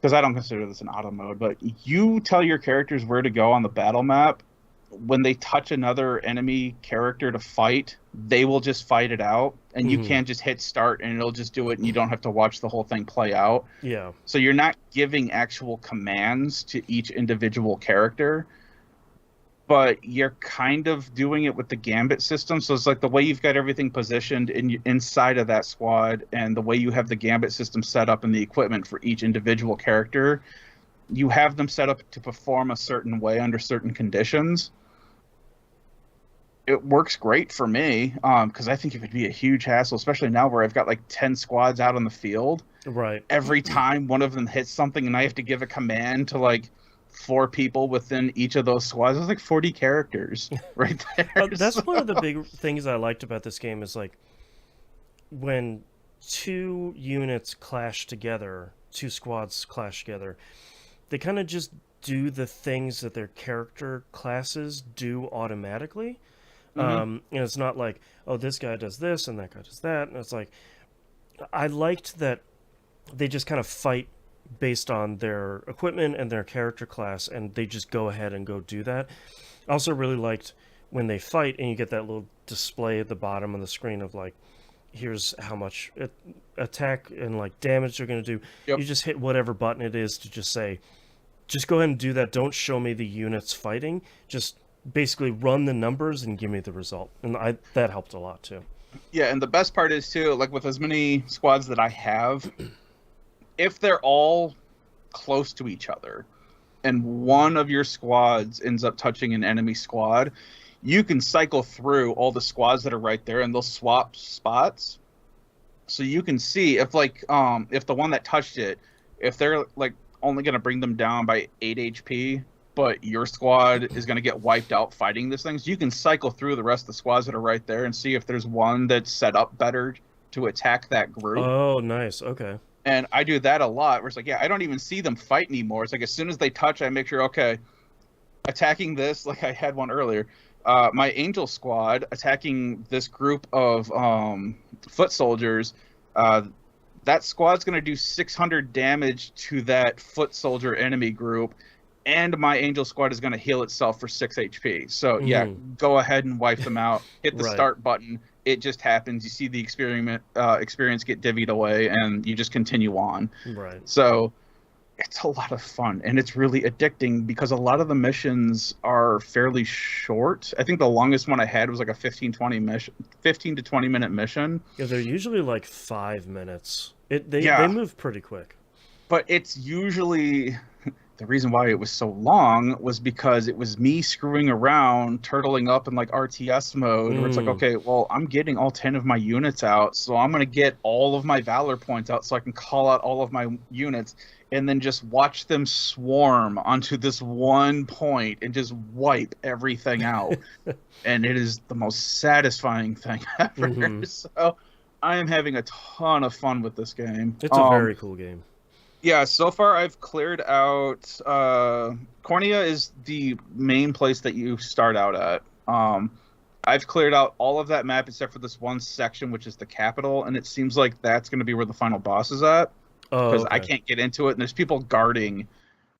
because I don't consider this an auto mode, but you tell your characters where to go on the battle map. When they touch another enemy character to fight, they will just fight it out, and you can't just hit start and it'll just do it, and you don't have to watch the whole thing play out.
Yeah.
So you're not giving actual commands to each individual character, but you're kind of doing it with the gambit system. So it's like the way you've got everything positioned inside of that squad, and the way you have the gambit system set up and the equipment for each individual character, you have them set up to perform a certain way under certain conditions. It works great for me, because I think it would be a huge hassle, especially now where I've got like 10 squads out on the field.
Right.
Every time one of them hits something and I have to give a command to like 4 people within each of those squads, there's like 40 characters right there.
That's one of the big things I liked about this game, is like when 2 units clash together, 2 squads clash together, they kind of just do the things that their character classes do automatically. And it's not like, oh, this guy does this and that guy does that. And it's like, I liked that they just kind of fight based on their equipment and their character class, and they just go ahead and go do that. I also really liked when they fight and you get that little display at the bottom of the screen of like, here's how much attack and like damage they're going to do.
Yep.
You just hit whatever button it is to just say, just go ahead and do that. Don't show me the units fighting. Just basically run the numbers and give me the result. And that helped a lot too.
Yeah, and the best part is too, like with as many squads that I have, if they're all close to each other and one of your squads ends up touching an enemy squad, you can cycle through all the squads that are right there and they'll swap spots. So you can see if if the one that touched it, if they're like only going to bring them down by 8 HP, but your squad is going to get wiped out fighting these things, you can cycle through the rest of the squads that are right there and see if there's one that's set up better to attack that group.
Oh, nice. Okay.
And I do that a lot, where it's like, yeah, I don't even see them fight anymore. It's like as soon as they touch, I make sure, okay, attacking this, like I had one earlier, my Angel squad attacking this group of foot soldiers, that squad's going to do 600 damage to that foot soldier enemy group, and my Angel squad is going to heal itself for 6 HP. So, yeah, go ahead and wipe them out. Hit the start button. It just happens. You see the experience get divvied away, and you just continue on.
Right.
So it's a lot of fun, and it's really addicting because a lot of the missions are fairly short. I think the longest one I had was like a 15 to 20 minute mission.
Yeah, they're usually like 5 minutes. They move pretty quick.
But it's usually... The reason why it was so long was because it was me screwing around, turtling up in like RTS mode, where it's like, okay, well, I'm getting all 10 of my units out, so I'm going to get all of my Valor points out so I can call out all of my units and then just watch them swarm onto this one point and just wipe everything out. And it is the most satisfying thing ever. So I am having a ton of fun with this game.
It's a very cool game.
Yeah, so far I've cleared out... Cornea is the main place that you start out at. I've cleared out all of that map except for this one section, which is the capital, and it seems like that's going to be where the final boss is at. Because I can't get into it, and there's people guarding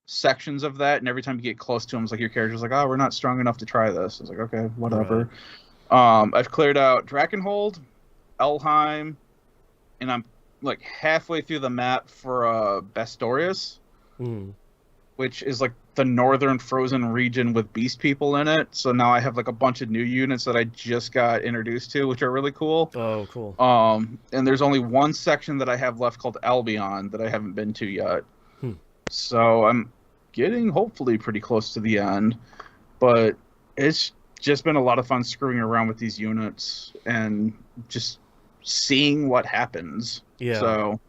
sections of that, and every time you get close to them, it's like your character's like, oh, we're not strong enough to try this. It's like, okay, whatever. Right. I've cleared out Drakenhold, Elheim, and I'm like halfway through the map for Bastorius, which is like the northern frozen region with beast people in it. So now I have like a bunch of new units that I just got introduced to, which are really cool.
Oh, cool.
And there's only one section that I have left called Albion that I haven't been to yet. So I'm getting hopefully pretty close to the end, but it's just been a lot of fun screwing around with these units and just seeing what happens.
Yeah.
So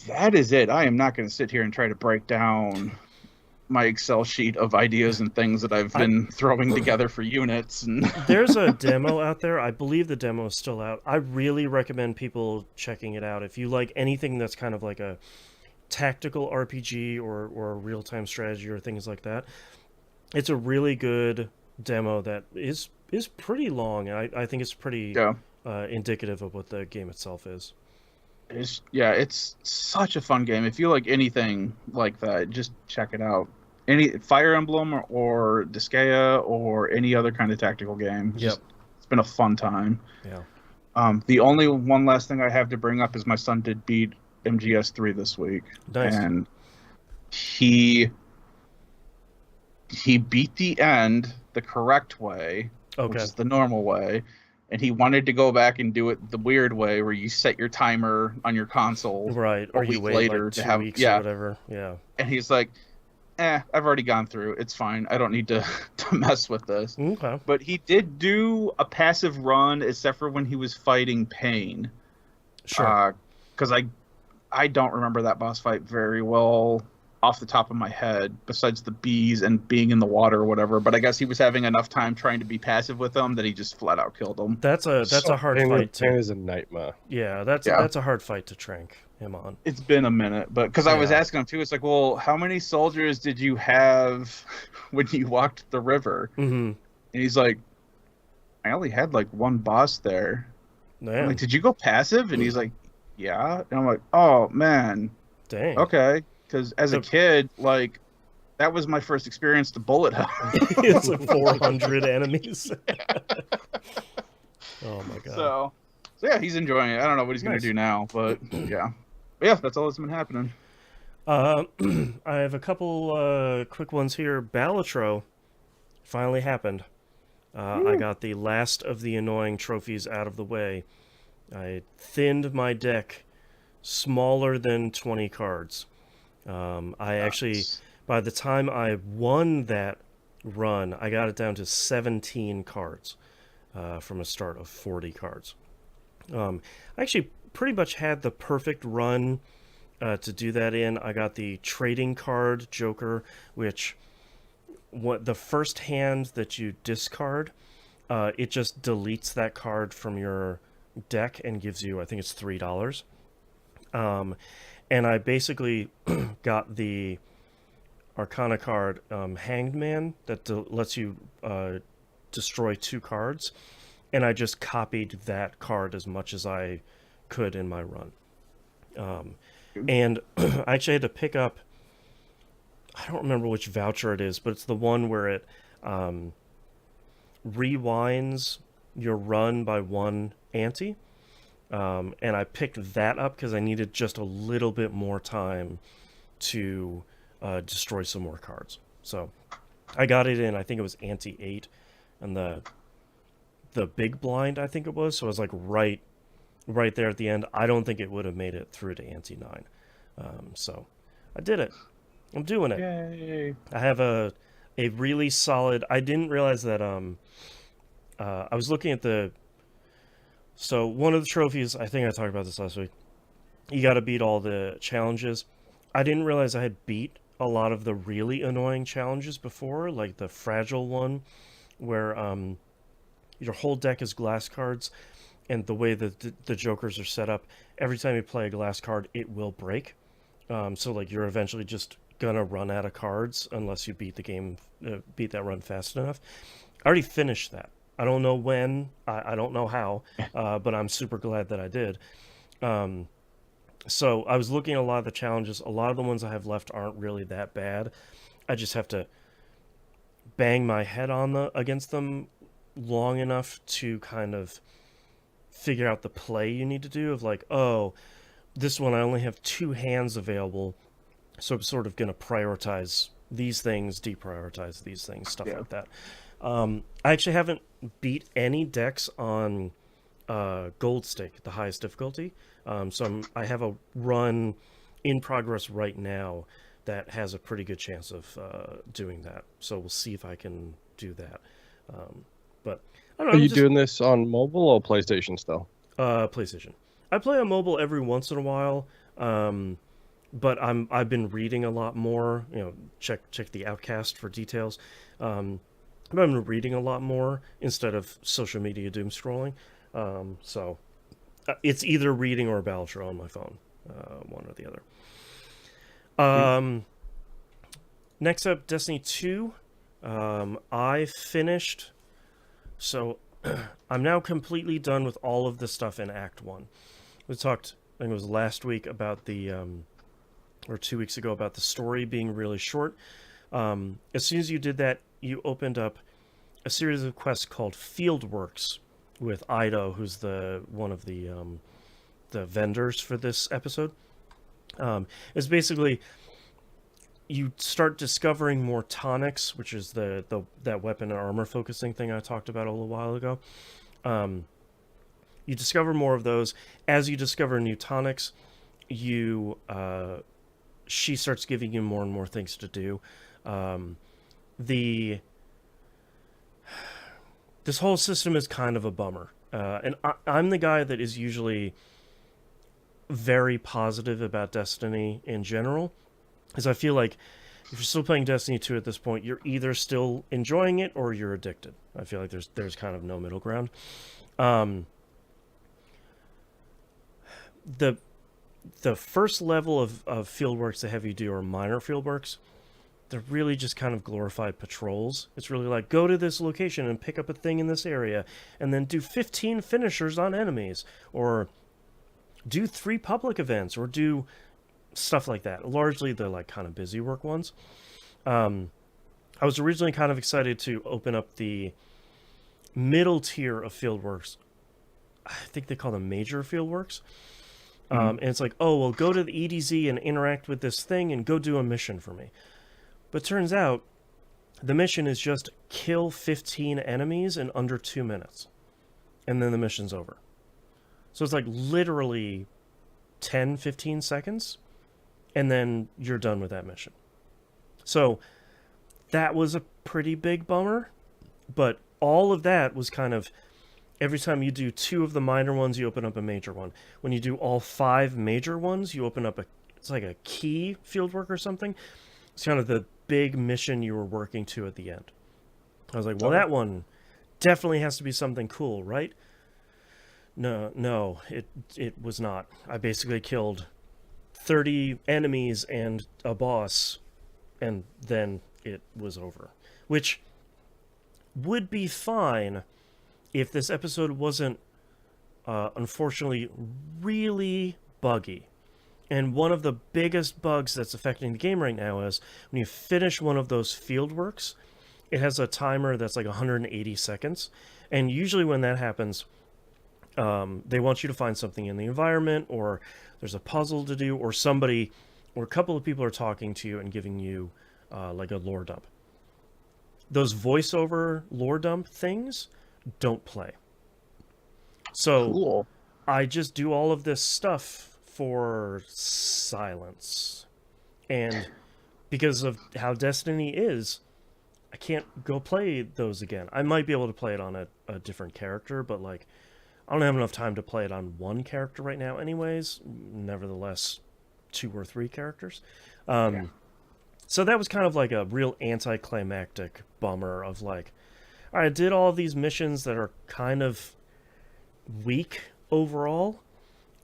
that is it. I am not going to sit here and try to break down my Excel sheet of ideas and things that I've been throwing together for units. And
there's a demo out there. I believe the demo is still out. I really recommend people checking it out. If you like anything that's kind of like a tactical RPG or real-time strategy or things like that, it's a really good demo that is pretty long. I think it's pretty indicative of what the game itself is.
It's such a fun game. If you like anything like that, just check it out. Any Fire Emblem or Disgaea or any other kind of tactical game. It's been a fun time.
Yeah.
The only one last thing I have to bring up is my son did beat MGS3 this week.
Nice.
And he beat the end the correct way, which is the normal way. And he wanted to go back and do it the weird way, where you set your timer on your console,
right? Or you wait later like 2 weeks or whatever. Yeah.
And he's like, I've already gone through. It's fine. I don't need to mess with this.
Okay.
But he did do a passive run, except for when he was fighting Pain.
Sure.
Because I don't remember that boss fight very well off the top of my head, besides the bees and being in the water or whatever. But I guess he was having enough time trying to be passive with them that he just flat out killed them.
That's a hard fight.
Pain is a nightmare.
Yeah, that's a hard fight to trank him on.
It's been a minute, but because I was asking him too, it's like, well, how many soldiers did you have when you walked the river? And he's like, I only had like one boss there. I'm like, did you go passive? And he's like, yeah. And I'm like, oh man,
dang.
Okay. Because as a kid, like, that was my first experience to bullet hell.
It's like 400 enemies. Oh my god.
So, So yeah, he's enjoying it. I don't know what he's gonna
Nice.
do now, but yeah. But yeah, that's all that's been happening.
I have a couple quick ones here. Balatro finally happened. I got the last of the annoying trophies out of the way. I thinned my deck smaller than 20 cards. I actually,
Nice.
by the time I won that run, I got it down to 17 cards from a start of 40 cards. I actually pretty much had the perfect run to do that in. I got the trading card Joker, which what the first hand that you discard, it just deletes that card from your deck and gives you, I think it's $3. And I basically got the Arcana card, Hanged Man, that lets you destroy 2 cards, and I just copied that card as much as I could in my run. And I actually had to pick up, I don't remember which voucher it is, but it's the one where it rewinds your run by 1 ante. And I picked that up because I needed just a little bit more time to destroy some more cards. So I got it in, I think it was ante 8, and the big blind, I think it was. So I was like right there at the end. I don't think it would have made it through to ante 9. So I did it. I'm doing it.
Yay.
I have a really solid. I didn't realize that. I was looking at the. So one of the trophies, I think I talked about this last week. You got to beat all the challenges. I didn't realize I had beat a lot of the really annoying challenges before, like the fragile one, where your whole deck is glass cards, and the way that the jokers are set up, every time you play a glass card, it will break. So like you're eventually just gonna run out of cards unless you beat the game, beat that run fast enough. I already finished that. I don't know when, I don't know how, but I'm super glad that I did. So I was looking at a lot of the challenges. A lot of the ones I have left aren't really that bad. I just have to bang my head on against them long enough to kind of figure out the play you need to do of like, oh, this one I only have 2 hands available, so I'm sort of going to prioritize these things, deprioritize these things, stuff like that. I actually haven't beat any decks on Gold Stake, the highest difficulty. So I have a run in progress right now that has a pretty good chance of doing that. So we'll see if I can do that. But I don't know.
Are you doing this on mobile or PlayStation still?
PlayStation. I play on mobile every once in a while, but I've been reading a lot more. You know, check the Outcast for details. I've been reading a lot more instead of social media doom scrolling. So it's either reading or Balatro on my phone, one or the other. Next up, Destiny 2. I finished. So I'm now completely done with all of the stuff in Act 1. We talked, I think it was last week, about the, or 2 weeks ago, about the story being really short. As soon as you did that, you opened up a series of quests called Fieldworks with Ido, who's one of the vendors for this episode. It's basically you start discovering more tonics, which is that weapon and armor focusing thing I talked about a little while ago. You discover more of those. As you discover new tonics, she starts giving you more and more things to do. This whole system is kind of a bummer. And I'm the guy that is usually very positive about Destiny in general, because I feel like if you're still playing Destiny 2 at this point, you're either still enjoying it or you're addicted. I feel like there's kind of no middle ground. The first level of fieldworks they have you do are minor fieldworks. They're really just kind of glorified patrols. It's really like, go to this location and pick up a thing in this area, and then do 15 finishers on enemies, or do 3 public events, or do stuff like that. Largely the like kind of busy work ones. I was originally kind of excited to open up the middle tier of fieldworks. I think they call them major fieldworks. And it's like, oh, well, go to the EDZ and interact with this thing and go do a mission for me. But turns out the mission is just kill 15 enemies in under 2 minutes. And then the mission's over. So it's like literally 10, 15 seconds. And then you're done with that mission. So that was a pretty big bummer. But all of that was kind of... Every time you do 2 of the minor ones, you open up a major one. When you do all 5 major ones, you open up it's like a key fieldwork or something. It's kind of the big mission you were working to at the end. I was like, well, that one definitely has to be something cool, right? No, it was not. I basically killed 30 enemies and a boss, and then it was over. Which would be fine if this episode wasn't, unfortunately, really buggy. And one of the biggest bugs that's affecting the game right now is when you finish one of those fieldworks, it has a timer that's like 180 seconds. And usually when that happens, they want you to find something in the environment, or there's a puzzle to do, or somebody, or a couple of people are talking to you and giving you like a lore dump. Those voiceover lore dump things don't play. So
Cool.
I just do all of this stuff for silence. And because of how Destiny is, I can't go play those again. I might be able to play it on a different character, but like I don't have enough time to play it on one character right now anyways. Nevertheless, 2 or 3 characters. So that was kind of like a real anticlimactic bummer of like, all right, I did all these missions that are kind of weak overall.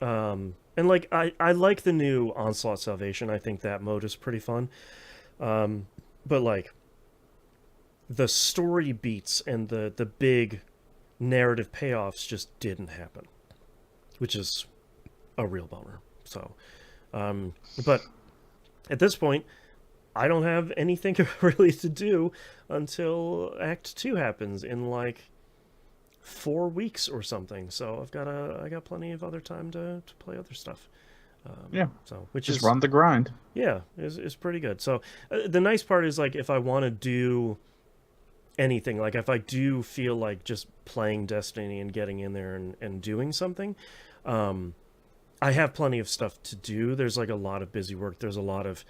And like, I like the new Onslaught Salvation. I think that mode is pretty fun. But like, the story beats and the big narrative payoffs just didn't happen, which is a real bummer. So, but at this point, I don't have anything really to do until Act 2 happens in like 4 weeks or something. So I got plenty of other time to play other stuff. So which
Just
is
run the grind.
Yeah, is pretty good. So the nice part is like if I want to do anything, like if I do feel like just playing Destiny and getting in there and doing something, I have plenty of stuff to do. There's like a lot of busy work. There's a lot of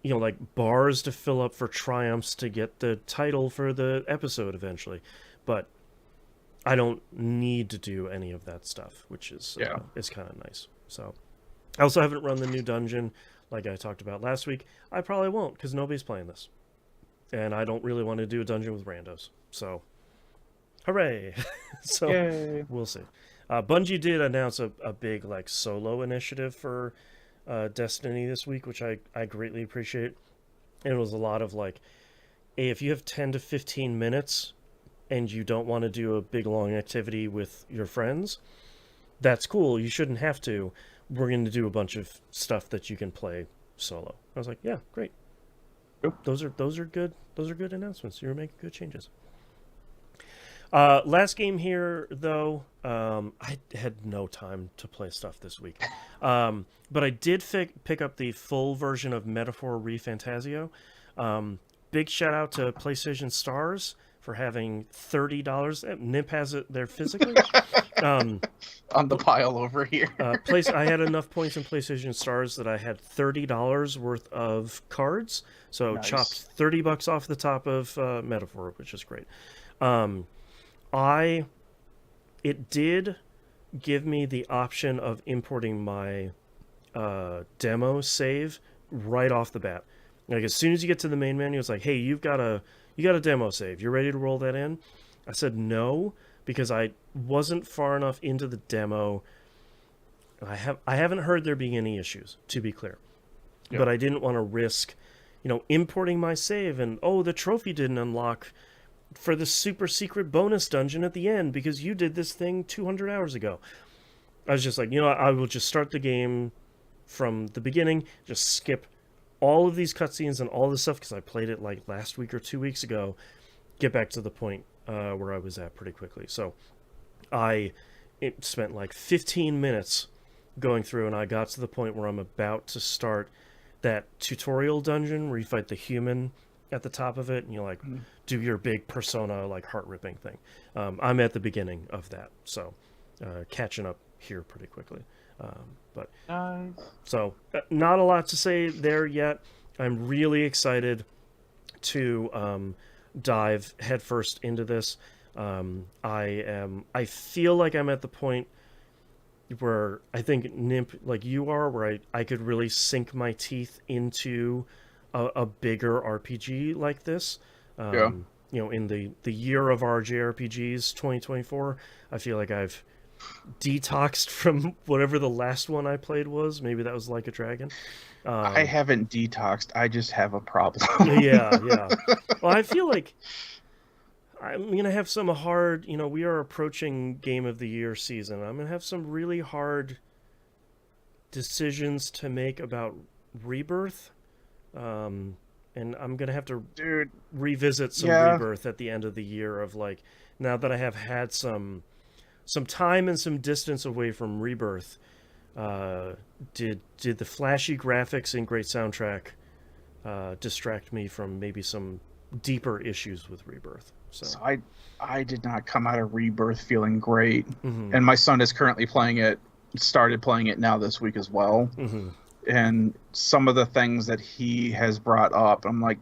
like bars to fill up for triumphs to get the title for the episode eventually. But I don't need to do any of that stuff, which is is kind of nice. So I also haven't run the new dungeon like I talked about last week. I probably won't because nobody's playing this. And I don't really want to do a dungeon with randos. So, hooray! So,
Yay.
We'll see. Bungie did announce a big like solo initiative for Destiny this week, which I greatly appreciate. And it was a lot of like, hey, if you have 10 to 15 minutes and you don't want to do a big long activity with your friends, that's cool. You shouldn't have to. We're going to do a bunch of stuff that you can play solo. I was like, yeah, great.
Yep.
Those are good. Those are good announcements. You're making good changes. Last game here, though, I had no time to play stuff this week. But I did pick up the full version of Metaphor ReFantazio. Big shout out to PlayStation Stars for having $30. Nip has it there physically.
On the pile over here.
I had enough points in PlayStation Stars that I had $30 worth of cards. So
Nice.
chopped $30 off the top of Metaphor, which is great. It did give me the option of importing my demo save right off the bat. Like as soon as you get to the main menu, it's like, hey, you got a demo save. You ready to roll that in? I said no because I wasn't far enough into the demo. I haven't heard there being any issues, to be clear.
Yep.
But I didn't want to risk, importing my save and the trophy didn't unlock for the super secret bonus dungeon at the end because you did this thing 200 hours ago. I was just like, I will just start the game from the beginning, just skip all of these cutscenes and all this stuff because I played it like last week or 2 weeks ago, get back to the point where I was at pretty quickly. So I it spent like 15 minutes going through, and I got to the point where I'm about to start that tutorial dungeon where you fight the human at the top of it, and you like do your big persona like heart-ripping thing. I'm at the beginning of that, so catching up here pretty quickly. But
Nice.
so not a lot to say there yet. I'm really excited to dive headfirst into this. I feel like I'm at the point where I think Nimp, like you are, where I could really sink my teeth into a bigger RPG like this.
Yeah.
You know, in the year of our JRPGs, 2024, I feel like I've detoxed from whatever the last one I played was. Maybe that was Like a Dragon.
I haven't detoxed. I just have a problem.
Yeah. Well, I feel like I'm going to have some hard, you know, we are approaching Game of the Year season. I'm going to have some really hard decisions to make about Rebirth. And I'm going to have to revisit some Rebirth at the end of the year of like, now that I have had some time and some distance away from Rebirth, did the flashy graphics and great soundtrack distract me from maybe some deeper issues with Rebirth?
So I did not come out of Rebirth feeling great,
Mm-hmm.
and my son is currently playing it. Started playing it now this week as well,
Mm-hmm.
and some of the things that he has brought up, I'm like,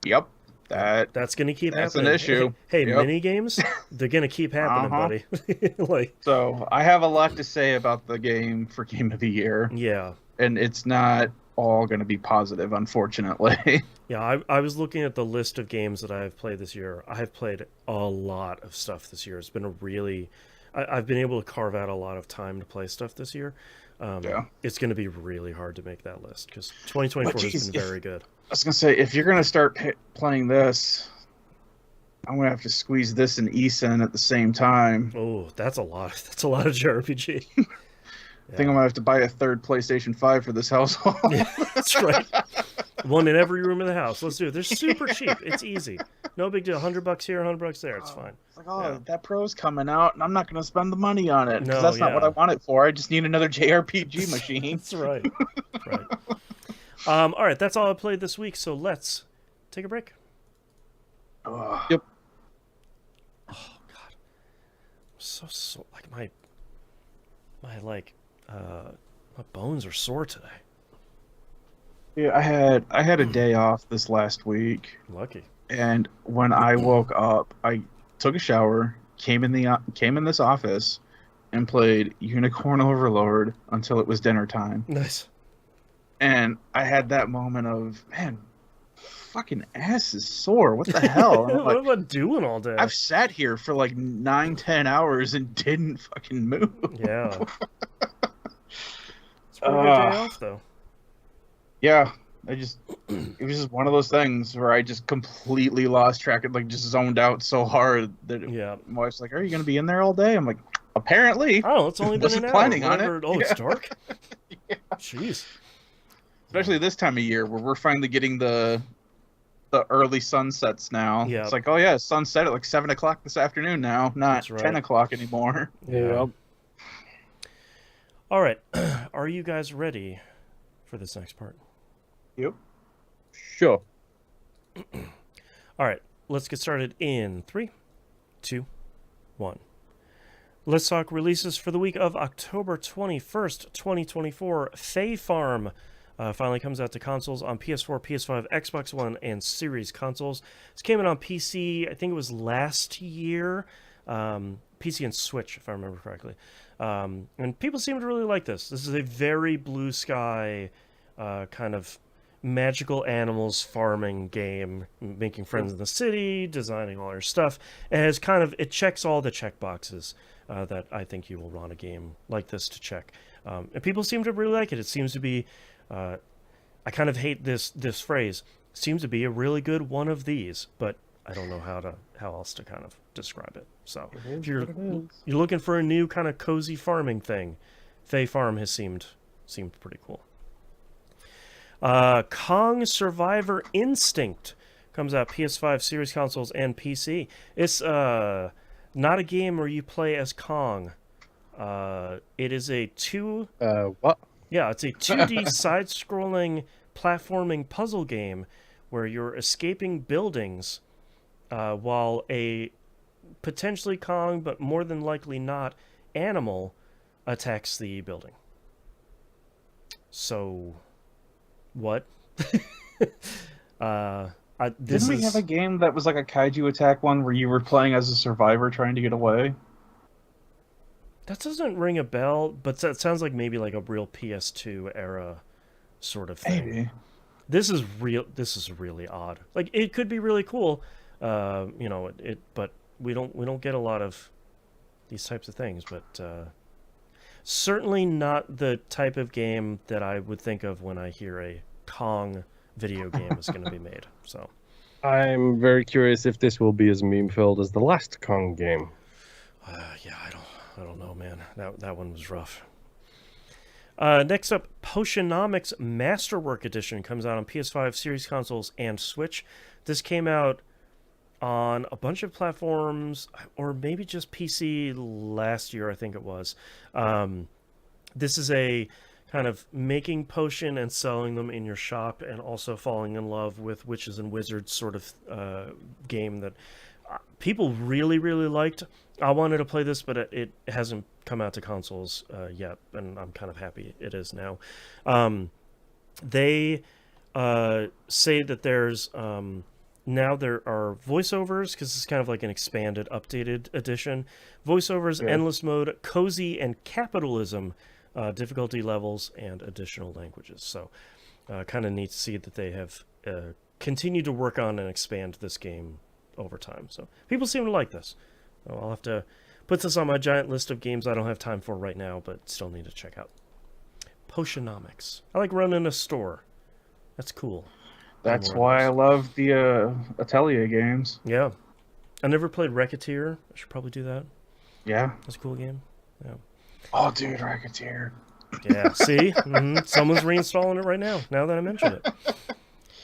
yep,
that's going to keep
that's
happening.
an issue.
Hey,
Yep.
mini games, they're going to keep happening, buddy. Like,
So I have a lot to say about the game for Game of the Year,
yeah.
and it's not all going to be positive, unfortunately.
Yeah, I was looking at the list of games that I've played this year. I have played a lot of stuff this year. It's been a really... I've been able to carve out a lot of time to play stuff this year.
Yeah.
It's going to be really hard to make that list because 2024 has been very good.
I was going to say, if you're going to start playing this, I'm going to have to squeeze this and Eason at the same time.
Oh, that's a lot. That's a lot of JRPG.
I think I'm going to have to buy a third PlayStation 5 for this household.
Yeah, that's right. One in every room in the house. Let's do it. They're super cheap. It's easy. No big deal. $100 here, $100 there. It's fine.
It's like, oh,
Yeah.
that Pro's coming out, and I'm not going to spend the money on it because
No,
that's not what
yeah.
I want it for. I just need another JRPG machine.
That's right. Right. All right. That's all I played this week. So let's take a break.
Yep.
Oh God. So like my my bones are sore today.
Yeah, I had a day off this last week,
Lucky.
and when I woke up, I took a shower, came in this office, and played Unicorn Overlord until it was dinner time.
Nice.
And I had that moment of, man, fucking ass is sore. What the hell? And I'm
What
like,
am I doing all day?
I've sat here for like 9-10 hours and didn't fucking move.
Yeah. It's a pretty good day off though.
Yeah, it was just one of those things where I just completely lost track of, like, just zoned out so hard that
Yeah.
my wife's like, "Are you gonna be in there all day?" I'm like, "Apparently."
Oh, it's only been
Wasn't
an hour.
planning on it.
Oh, it's
Yeah.
dark? Jeez.
Especially this time of year where we're finally getting the early sunsets now.
Yeah.
It's like, oh yeah, sunset at like 7 o'clock this afternoon now, not
That's right.
10 o'clock anymore.
Yeah. All right. Are you guys ready for this next part?
Yep.
Sure.
All right. Let's get started in 3, 2, 1. Let's talk releases for the week of October 21st, 2024. Fae Farm finally comes out to consoles on PS4, PS5, Xbox One, and Series consoles. This came out on PC, I think it was last year. PC and Switch, if I remember correctly. And people seem to really like this. This is a very blue sky kind of magical animals farming game, making friends in the city, designing all your stuff. And it checks all the check boxes that I think you will run a game like this to check. And people seem to really like it. It seems to be, I kind of hate this phrase, seems to be a really good one of these, but I don't know how else to kind of describe it. So if you're looking for a new kind of cozy farming thing, Fae Farm has seemed pretty cool. Kong Survivor Instinct comes out PS5, Series consoles, and PC. It's not a game where you play as Kong. It is a
What?
Yeah, it's a 2D side-scrolling platforming puzzle game where you're escaping buildings while a potentially Kong, but more than likely not, animal attacks the building. So, what?
Didn't we have a game that was like a kaiju attack one where you were playing as a survivor trying to get away?
That doesn't ring a bell, but that sounds like maybe like a real PS2 era sort of thing.
Maybe.
This is really odd. Like it could be really cool, but we don't get a lot of these types of things. But certainly not the type of game that I would think of when I hear a Kong video game is going to be made. So
I'm very curious if this will be as meme-filled as the last Kong game.
yeah, I don't know, man. That one was rough. Next up, Potionomics Masterwork Edition comes out on PS5, Series consoles, and Switch. This came out on a bunch of platforms, or maybe just PC last year, I think it was. This is a kind of making potion and selling them in your shop, and also falling in love with witches and wizards sort of game that people really, really liked. I wanted to play this, but it hasn't come out to consoles yet, and I'm kind of happy it is now. They say that there's now there are voiceovers, because it's kind of like an expanded, updated edition. Voiceovers,
Yeah.
endless mode, cozy, and capitalism difficulty levels, and additional languages. So kind of neat to see that they have continued to work on and expand this game over time. So people seem to like this. I'll have to put this on my giant list of games I don't have time for right now, but still need to check out. Potionomics. I like running a store. That's cool.
That's
More of
why I
those.
love the Atelier games.
Yeah. I never played Racketeer. I should probably do that.
Yeah.
That's a cool game. Yeah.
Oh, dude, Racketeer.
Yeah. See? Someone's reinstalling it right now that I mention it.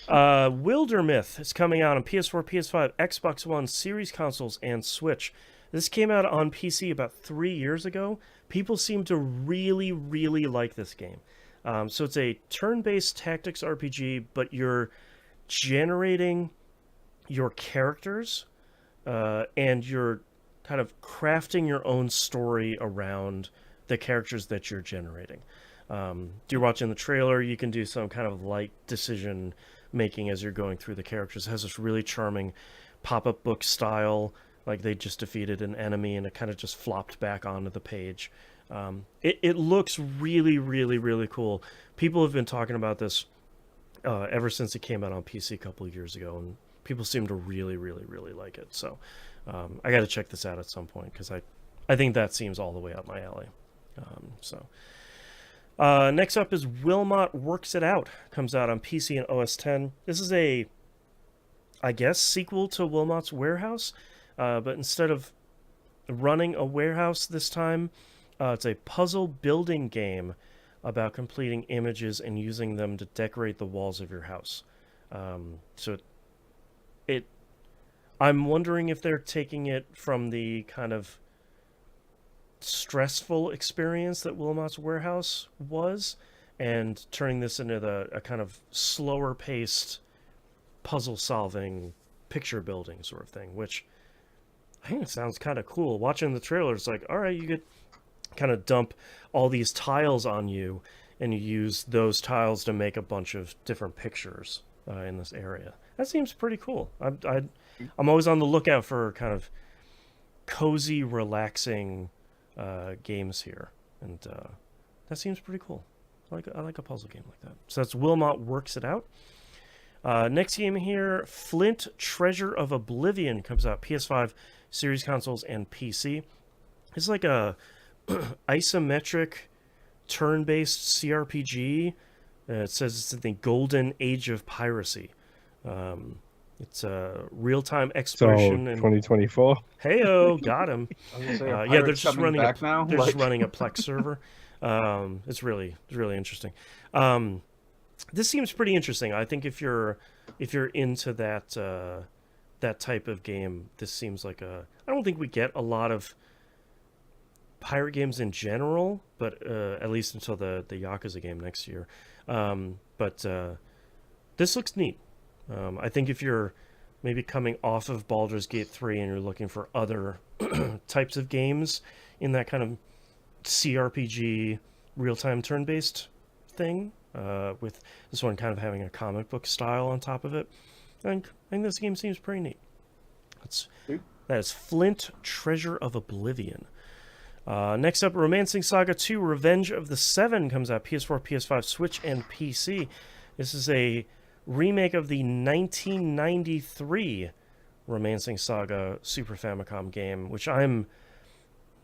Wildermyth is coming out on PS4, PS5, Xbox One, Series consoles, and Switch. This came out on PC about 3 years ago. People seem to really, really like this game. So it's a turn-based tactics RPG, but you're generating your characters, and you're kind of crafting your own story around the characters that you're generating. You're watching the trailer, you can do some kind of light decision making as you're going through the characters. It has this really charming pop-up book style, like they just defeated an enemy and it kind of just flopped back onto the page. It looks really, really, really cool. People have been talking about this ever since it came out on PC a couple of years ago, and people seem to really, really, really like it. So I got to check this out at some point, because I think that seems all the way up my alley. Next up is Wilmot Works It Out. Comes out on PC and OS X. This is a, I guess, sequel to Wilmot's Warehouse, but instead of running a warehouse this time, it's a puzzle building game about completing images and using them to decorate the walls of your house. I'm wondering if they're taking it from the kind of stressful experience that Wilmot's Warehouse was, and turning this into a kind of slower paced puzzle solving picture building sort of thing, which I think it sounds kind of cool. Watching the trailer, it's like, all right, you could kind of dump all these tiles on you, and you use those tiles to make a bunch of different pictures in this area. That seems pretty cool. I'm always on the lookout for kind of cozy, relaxing games here, and that seems pretty cool. I like a puzzle game like that. So that's Wilmot Works It Out. Next game here, Flint Treasure of Oblivion, comes out PS5, Series consoles, and PC. It's like a isometric turn-based CRPG. It says it's in the golden age of piracy. It's a real-time
So
exploration.
2024.
Heyo, got him.
I was gonna say, are
Yeah, they're
pirates
just
coming
running
back now.
They're just
Like-
running a Plex server. It's really interesting. This seems pretty interesting. I think if you're into that type of game, this seems like I don't think we get a lot of pirate games in general, but at least until the Yakuza game next year. But this looks neat. I think if you're maybe coming off of Baldur's Gate 3 and you're looking for other types of games in that kind of CRPG real-time turn-based thing, with this one kind of having a comic book style on top of it, I think this game seems pretty neat. That is Flint, Treasure of Oblivion. Next up, Romancing Saga 2, Revenge of the Seven comes out PS4, PS5, Switch, and PC. This is a remake of the 1993 Romancing Saga Super Famicom game, which I'm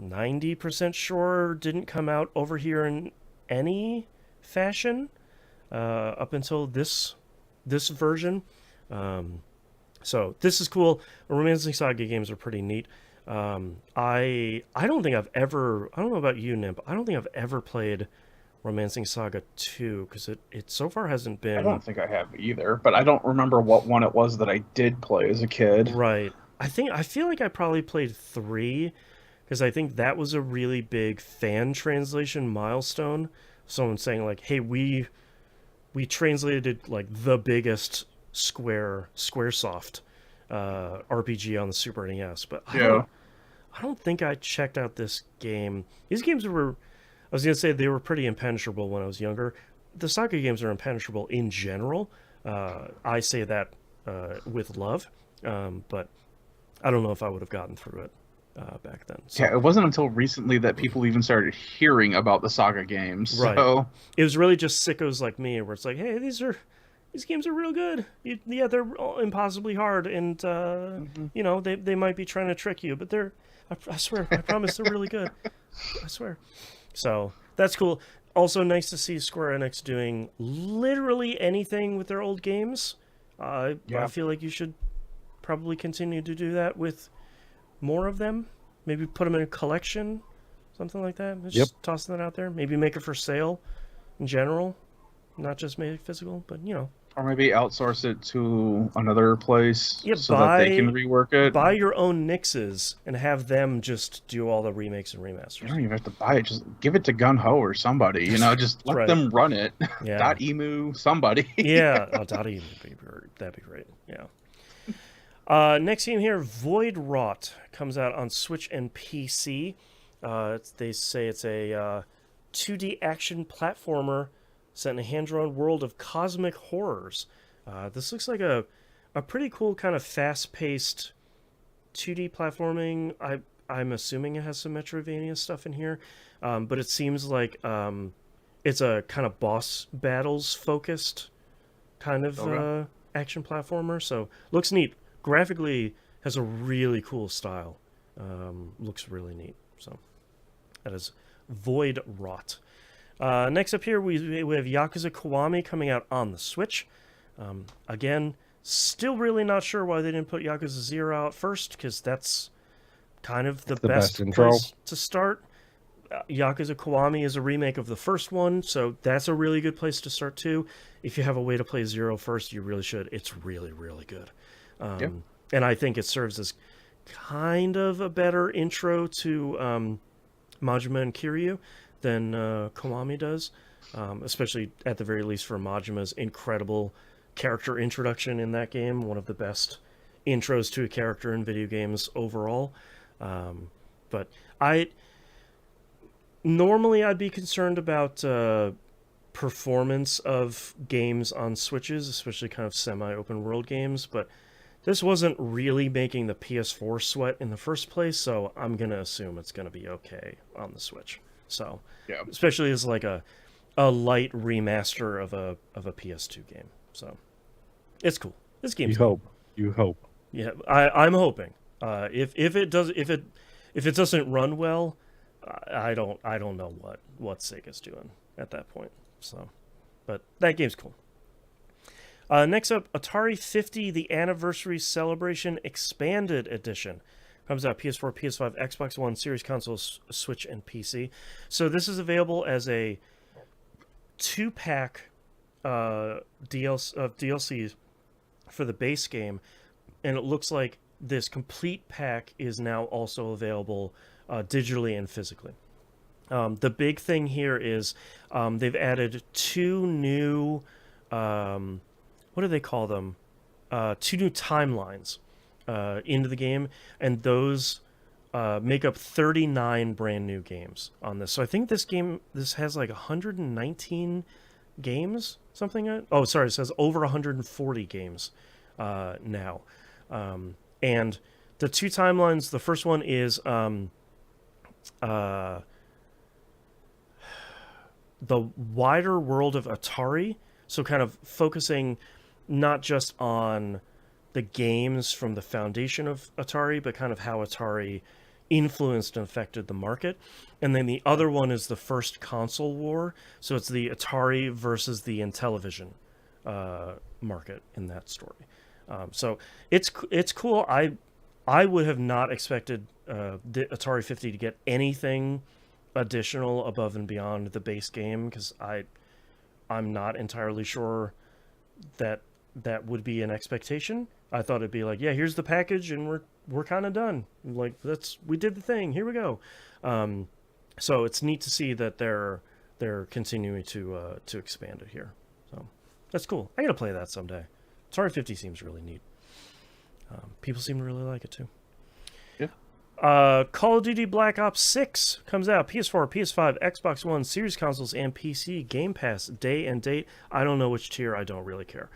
90% sure didn't come out over here in any fashion up until this version. So this is cool. Romancing Saga games are pretty neat. I don't think I've ever, I don't know about you, Nimp, I don't think I've ever played Romancing Saga 2, because it so far hasn't been...
I don't think I have either, but I don't remember what one it was that I did play as a kid.
Right. I feel like I probably played 3, because I think that was a really big fan translation milestone. Someone saying like, hey, we translated like the biggest Squaresoft RPG on the Super NES, but I don't think I checked out this game. These games were, I was going to say they were pretty impenetrable when I was younger. The Saga games are impenetrable in general. I say that with love, but I don't know if I would have gotten through it back then. So,
yeah, it wasn't until recently that people even started hearing about the Saga games.
Right.
So
it was really just sickos like me where it's like, hey, these games are real good. Yeah, they're impossibly hard, and you know, they might be trying to trick you, but I swear, I promise they're really good. I swear. So that's cool. Also nice to see Square Enix doing literally anything with their old games. I feel like you should probably continue to do that with more of them. Maybe put them in a collection, something like that. Just tossing that out there. Maybe make it for sale in general, not just make it physical, but you know.
Or maybe outsource it to another place so that they can rework it.
Buy your own Nixes and have them just do all the remakes and remasters.
You don't even have to buy it. Just give it to Gun-Ho or somebody. You know, just let them run it.
Yeah.
.emu, somebody.
Yeah. Oh, .emu, that'd be great. Yeah. Next game here, Void Rot, comes out on Switch and PC. They say it's a 2D action platformer set in a hand-drawn world of cosmic horrors. This looks like a pretty cool kind of fast-paced 2D platforming. I'm assuming it has some Metroidvania stuff in here, but it seems like it's a kind of boss battles focused kind of action platformer. So looks neat. Graphically has a really cool style. Looks really neat. So that is Void Rot. Next up here, we have Yakuza Kiwami coming out on the Switch. Again, still really not sure why they didn't put Yakuza 0 out first, because that's kind of the best place to start. Yakuza Kiwami is a remake of the first one, so that's a really good place to start too. If you have a way to play 0 first, you really should. It's really, really good. And I think it serves as kind of a better intro to Majima and Kiryu than Kiwami does, especially at the very least for Majima's incredible character introduction in that game, one of the best intros to a character in video games overall. But normally I'd be concerned about performance of games on Switches, especially kind of semi-open world games, but this wasn't really making the PS4 sweat in the first place, so I'm going to assume it's going to be okay on the Switch. So, especially as like a light remaster of a PS2 game. So, it's cool. This game's
cool. You hope.
Yeah, I'm hoping. If it doesn't run well, I don't know what Sega's doing at that point. So, but that game's cool. Next up, Atari 50, the Anniversary Celebration Expanded Edition. Comes out PS4, PS5, Xbox One, Series Consoles, Switch, and PC. So this is available as a 2-pack DLCs for the base game. And it looks like this complete pack is now also available digitally and physically. The big thing here is they've added two new, what do they call them? Two new timelines into the game, and those make up 39 brand new games on this. So I think this has like 119 games, something. Oh, sorry, it says over 140 games now. And the two timelines, the first one is the wider world of Atari, so kind of focusing not just on the games from the foundation of Atari, but kind of how Atari influenced and affected the market. And then the other one is the first console war, so it's the Atari versus the Intellivision market in that story. So it's cool. I would have not expected the Atari 50 to get anything additional above and beyond the base game, because I'm not entirely sure that would be an expectation. I thought it'd be like, yeah, here's the package and we're kind of done. Like, we did the thing. Here we go. So it's neat to see that they're continuing to expand it here. So that's cool. I gotta play that someday. Atari 50 seems really neat. People seem to really like it too. Call of Duty Black Ops 6 comes out. PS4, PS5, Xbox One, Series consoles, and PC. Game Pass day and date. I don't know which tier. I don't really care.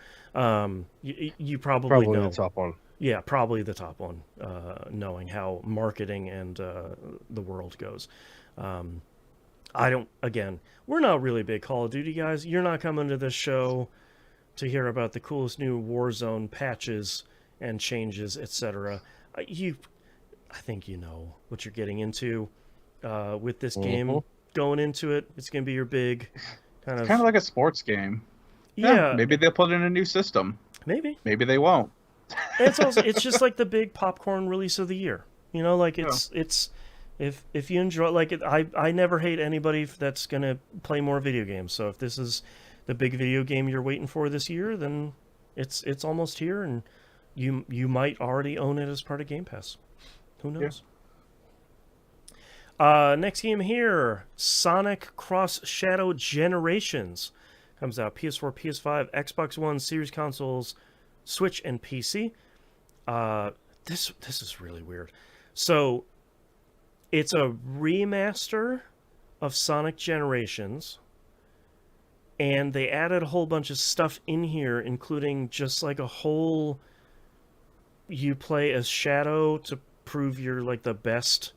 You probably know.
The top one.
Yeah, probably the top one, knowing how marketing and the world goes. We're not really big Call of Duty guys. You're not coming to this show to hear about the coolest new Warzone patches and changes, etc. I think you know what you're getting into with this game. Going into it, it's going to be your big kind of
like a sports game.
Yeah.
Maybe they'll put in a new system. Maybe they won't.
It's just like the big popcorn release of the year. You know, like it's if you enjoy, like I never hate anybody that's going to play more video games. So if this is the big video game you're waiting for this year, then it's almost here, and you might already own it as part of Game Pass. Who knows? Yeah. Next game here, Sonic Cross Shadow Generations comes out. PS4, PS5, Xbox One, Series consoles, Switch, and PC. This is really weird. So it's a remaster of Sonic Generations, and they added a whole bunch of stuff in here, including just like a whole, you play as Shadow to prove you're like the best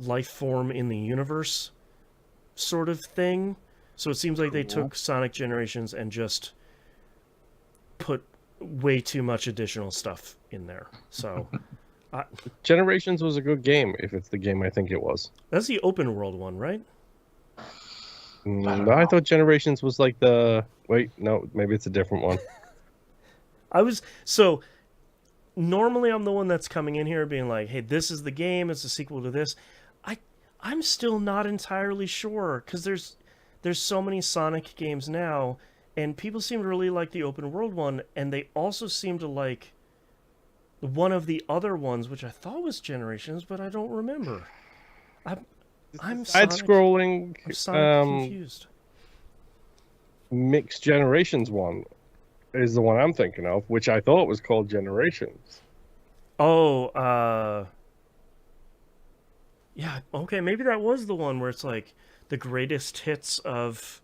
life form in the universe sort of thing. So it seems like they took Sonic Generations and just put way too much additional stuff in there. So
Generations was a good game, if it's the game I think it was.
That's the open world one, right?
I thought Generations was like the... Wait, no, maybe it's a different one.
Normally I'm the one that's coming in here being like, hey, this is the game, it's a sequel to this. I'm still not entirely sure, because there's so many Sonic games now, and people seem to really like the open world one, and they also seem to like one of the other ones, which I thought was Generations, but I don't remember. I'm
side-scrolling
confused.
Mixed Generations one is the one I'm thinking of, which I thought was called Generations.
Oh, yeah, okay, maybe that was the one where it's like the greatest hits of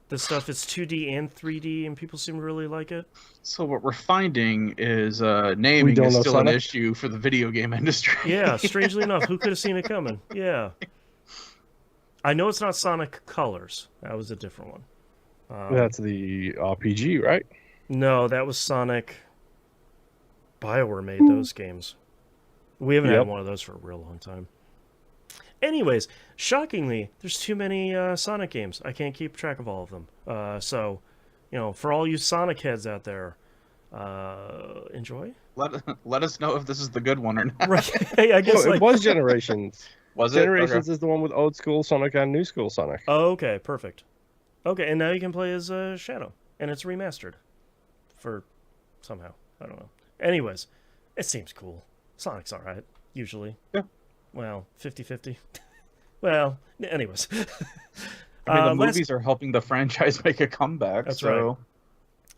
the stuff. It's 2D and 3D, and people seem to really like it.
So what we're finding is naming is still an issue for the video game industry.
Yeah, strangely enough, who could have seen it coming? Yeah. I know it's not Sonic Colors. That was a different one.
That's the RPG, right?
No, that was Sonic. BioWare made those games. We haven't had one of those for a real long time. Anyways, shockingly, there's too many Sonic games. I can't keep track of all of them. So, for all you Sonic heads out there, enjoy.
Let us know if this is the good one or not.
Right. I guess
it was Generations.
Was
Generations is the one with old school Sonic and new school Sonic.
Oh, okay, perfect. Okay, and now you can play as Shadow, and it's remastered. For somehow. I don't know. Anyways, it seems cool. Sonic's alright, usually.
Yeah.
Well, 50-50. Well, anyways.
I mean, the
Last,
movies are helping the franchise make a comeback.
that's
so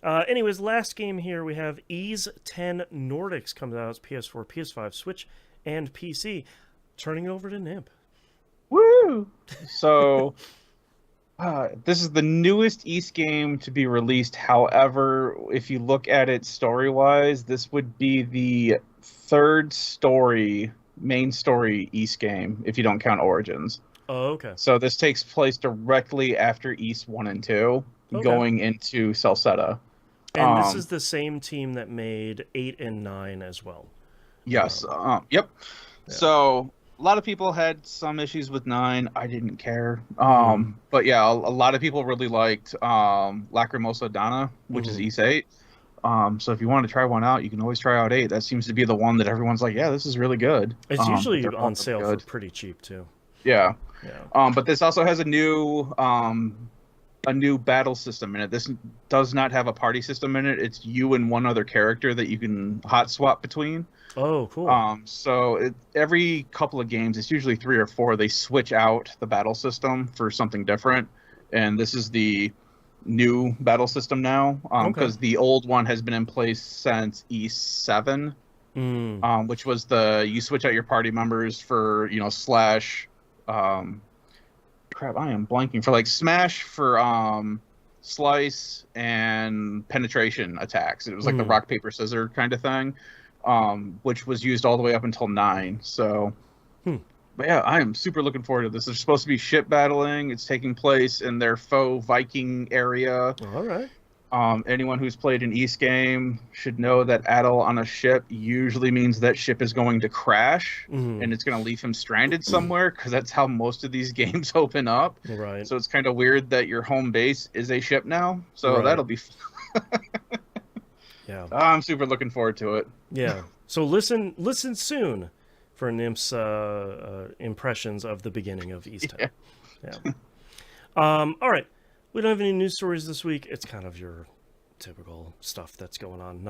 anyways, last game here we have Ease 10 Nordics comes out as PS4, PS5, Switch, and PC. Turning it over to Nimp.
woo. So this is the newest East game to be released. However, if you look at it story-wise, this would be the third main story East game, if you don't count Origins.
Oh, okay.
So this takes place directly after East 1 and 2,
Okay.
going into Celceta.
And this is the same team that made 8 and 9 as well.
Yes. Yep.
Yeah.
So a lot of people had some issues with 9. I didn't care.
Mhm.
But yeah, a lot of people really liked Lacrimosa Donna, which is
Mhm.
East 8. So if you want to try one out, you can always try out 8. That seems to be the one that everyone's like, yeah, this is really good.
It's usually
they're all
on
really
sale
good.
for pretty cheap too.
Yeah.
Yeah.
But this also has a new battle system in it. This does not have a party system in it. It's you and one other character that you can hot swap between.
Oh, cool.
So every couple of games, it's usually 3 or 4, they switch out the battle system for something different. And this is the new battle system now, because the old one has been in place since E7, which was you switch out your party members for, slash, crap, I am blanking, for like smash, for slice, and penetration attacks. It was like the rock, paper, scissors kind of thing, which was used all the way up until 9. So, but yeah, I am super looking forward to this. There's supposed to be ship battling. It's taking place in their faux Viking area.
All right.
Anyone who's played an East game should know that Adel on a ship usually means that ship is going to crash and it's going to leave him stranded somewhere, because that's how most of these games open up.
Right.
So it's kind of weird that your home base is a ship now. So that'll be
Yeah.
I'm super looking forward to it.
Yeah. So listen soon for Nimp's impressions of the beginning of East 10. Yeah. All right. We don't have any news stories this week. It's kind of your typical stuff that's going on.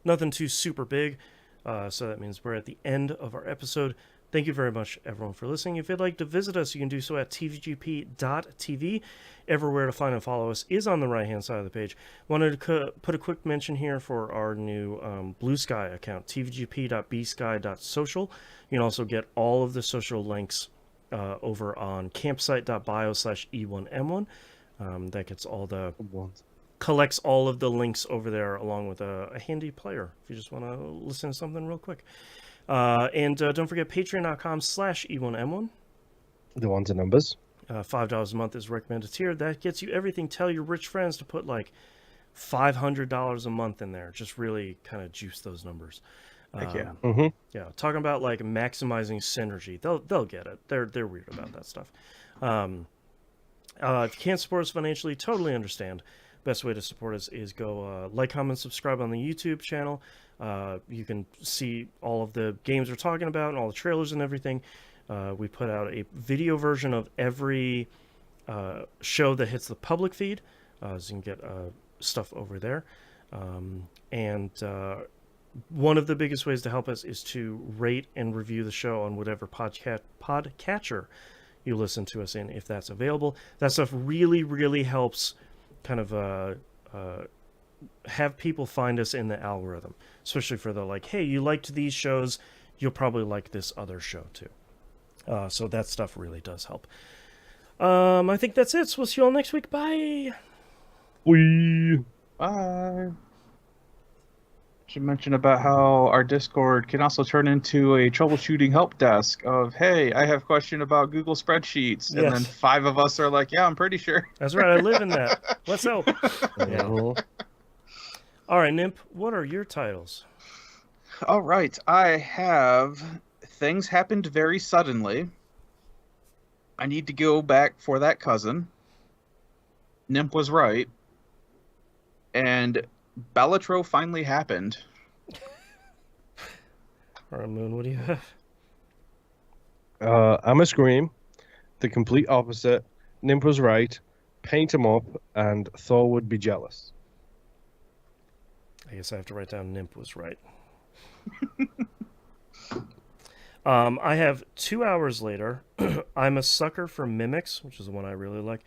Nothing too super big. So that means we're at the end of our episode. Thank you very much, everyone, for listening. If you'd like to visit us, you can do so at tvgp.tv. Everywhere to find and follow us is on the right-hand side of the page. Wanted to put a quick mention here for our new Blue Sky account, tvgp.bsky.social. You can also get all of the social links over on campsite.bio/E1M1. That gets collects all of the links over there, along with a handy player if you just want to listen to something real quick. And don't forget patreon.com/E1M1.
The ones and numbers.
$5 a month is recommended tier. That gets you everything. Tell your rich friends to put like $500 a month in there. Just really kind of juice those numbers.
Heck yeah.
Yeah, talking about like maximizing synergy. They'll get it. They're weird about that stuff. If you can't support us financially, totally understand. Best way to support us is go like, comment, subscribe on the YouTube channel. You can see all of the games we're talking about and all the trailers and everything. We put out a video version of every show that hits the public feed, so you can get stuff over there. And one of the biggest ways to help us is to rate and review the show on whatever podcatcher you listen to us in, if that's available. That stuff really, really helps kind of have people find us in the algorithm, especially for the like, hey, you liked these shows, you'll probably like this other show too. So that stuff really does help. I think that's it. So we'll see you all next week. Bye.
Bye. Should mention about how our Discord can also turn into a troubleshooting help desk of, hey, I have a question about Google spreadsheets, and then 5 of us are like, yeah, I'm pretty sure.
That's right, I live in that. Let's help. Yeah. All right, Nimp, what are your titles?
All right, I have Things Happened Very Suddenly. I Need to Go Back for That Cousin. Nimp Was Right. And Balatro Finally Happened.
All right, Moon, what do you have?
I'm a Scream, the complete opposite, Nimp Was Right, Paint 'em Up, and Thor Would Be Jealous.
I guess I have to write down Nimp Was Right. I have 2 hours later. I'm a sucker for mimics, which is the one I really like.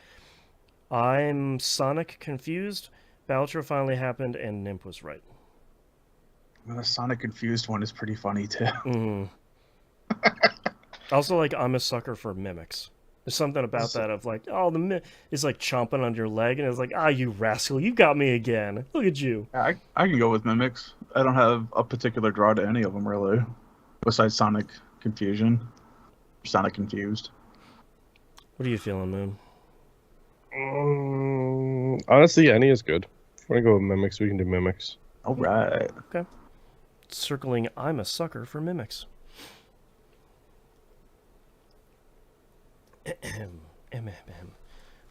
I'm Sonic confused. Balatro finally happened, and Nimp was right.
Well, the Sonic Confused one is pretty funny too.
Mm. Also, like, I'm a sucker for mimics. There's something about that of like, oh, is like chomping on your leg, and it's like, ah, you rascal, you got me again. Look at you.
I can go with mimics. I don't have a particular draw to any of them really, besides Sonic Confusion, Sonic Confused.
What are you feeling, Moon?
Honestly, any is good. If we want to go with mimics, we can do mimics.
All right.
Okay. Circling, I'm a sucker for mimics.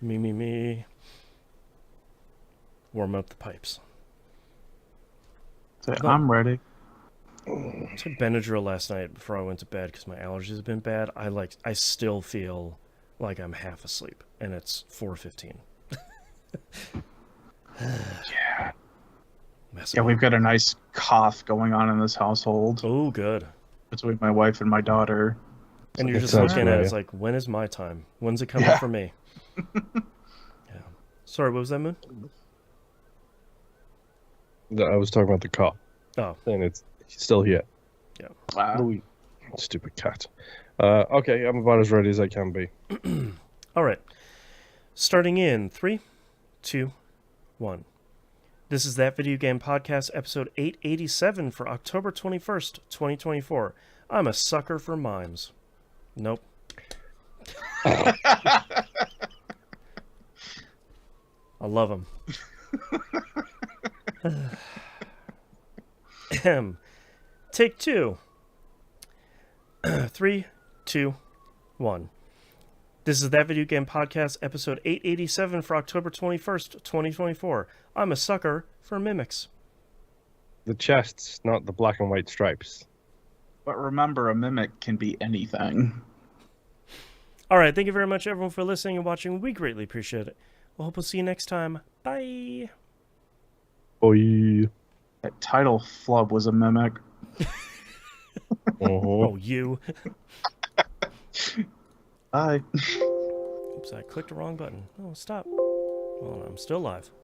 Me. Warm up the pipes.
So I'm ready.
I took Benadryl last night before I went to bed because my allergies have been bad. I still feel like I'm half asleep, and it's 4:15.
Yeah.
Mess
Yeah,
up.
we've got a nice cough going on in this household
Oh, good.
between my wife and my daughter.
And you're
It
just
sounds
looking at it,
familiar.
it's like, when is my time? When's it coming
Yeah.
for me? Yeah. Sorry, what was that, Moon?
I was talking about the cat,
Oh,
and it's still here.
Wow.
Louis, stupid cat. Okay, I'm about as ready as I can be.
all right. Starting in 3, 2, 1. This is That Video Game Podcast, episode 887 for October 21st, 2024. I'm a sucker for mimes. Nope. I love them. Take 2. 3, 2, 1. This is That Video Game Podcast, episode 887 for October 21st, 2024. I'm a sucker for mimics.
The chests, not the black and white stripes.
But remember, a mimic can be anything.
All right, thank you very much, everyone, for listening and watching. We greatly appreciate it. We'll hope we'll see you next time. Bye.
Boy.
That title flub was a mimic.
Oh, you.
Bye.
Oops, I clicked the wrong button. Oh, stop. Well, I'm still live.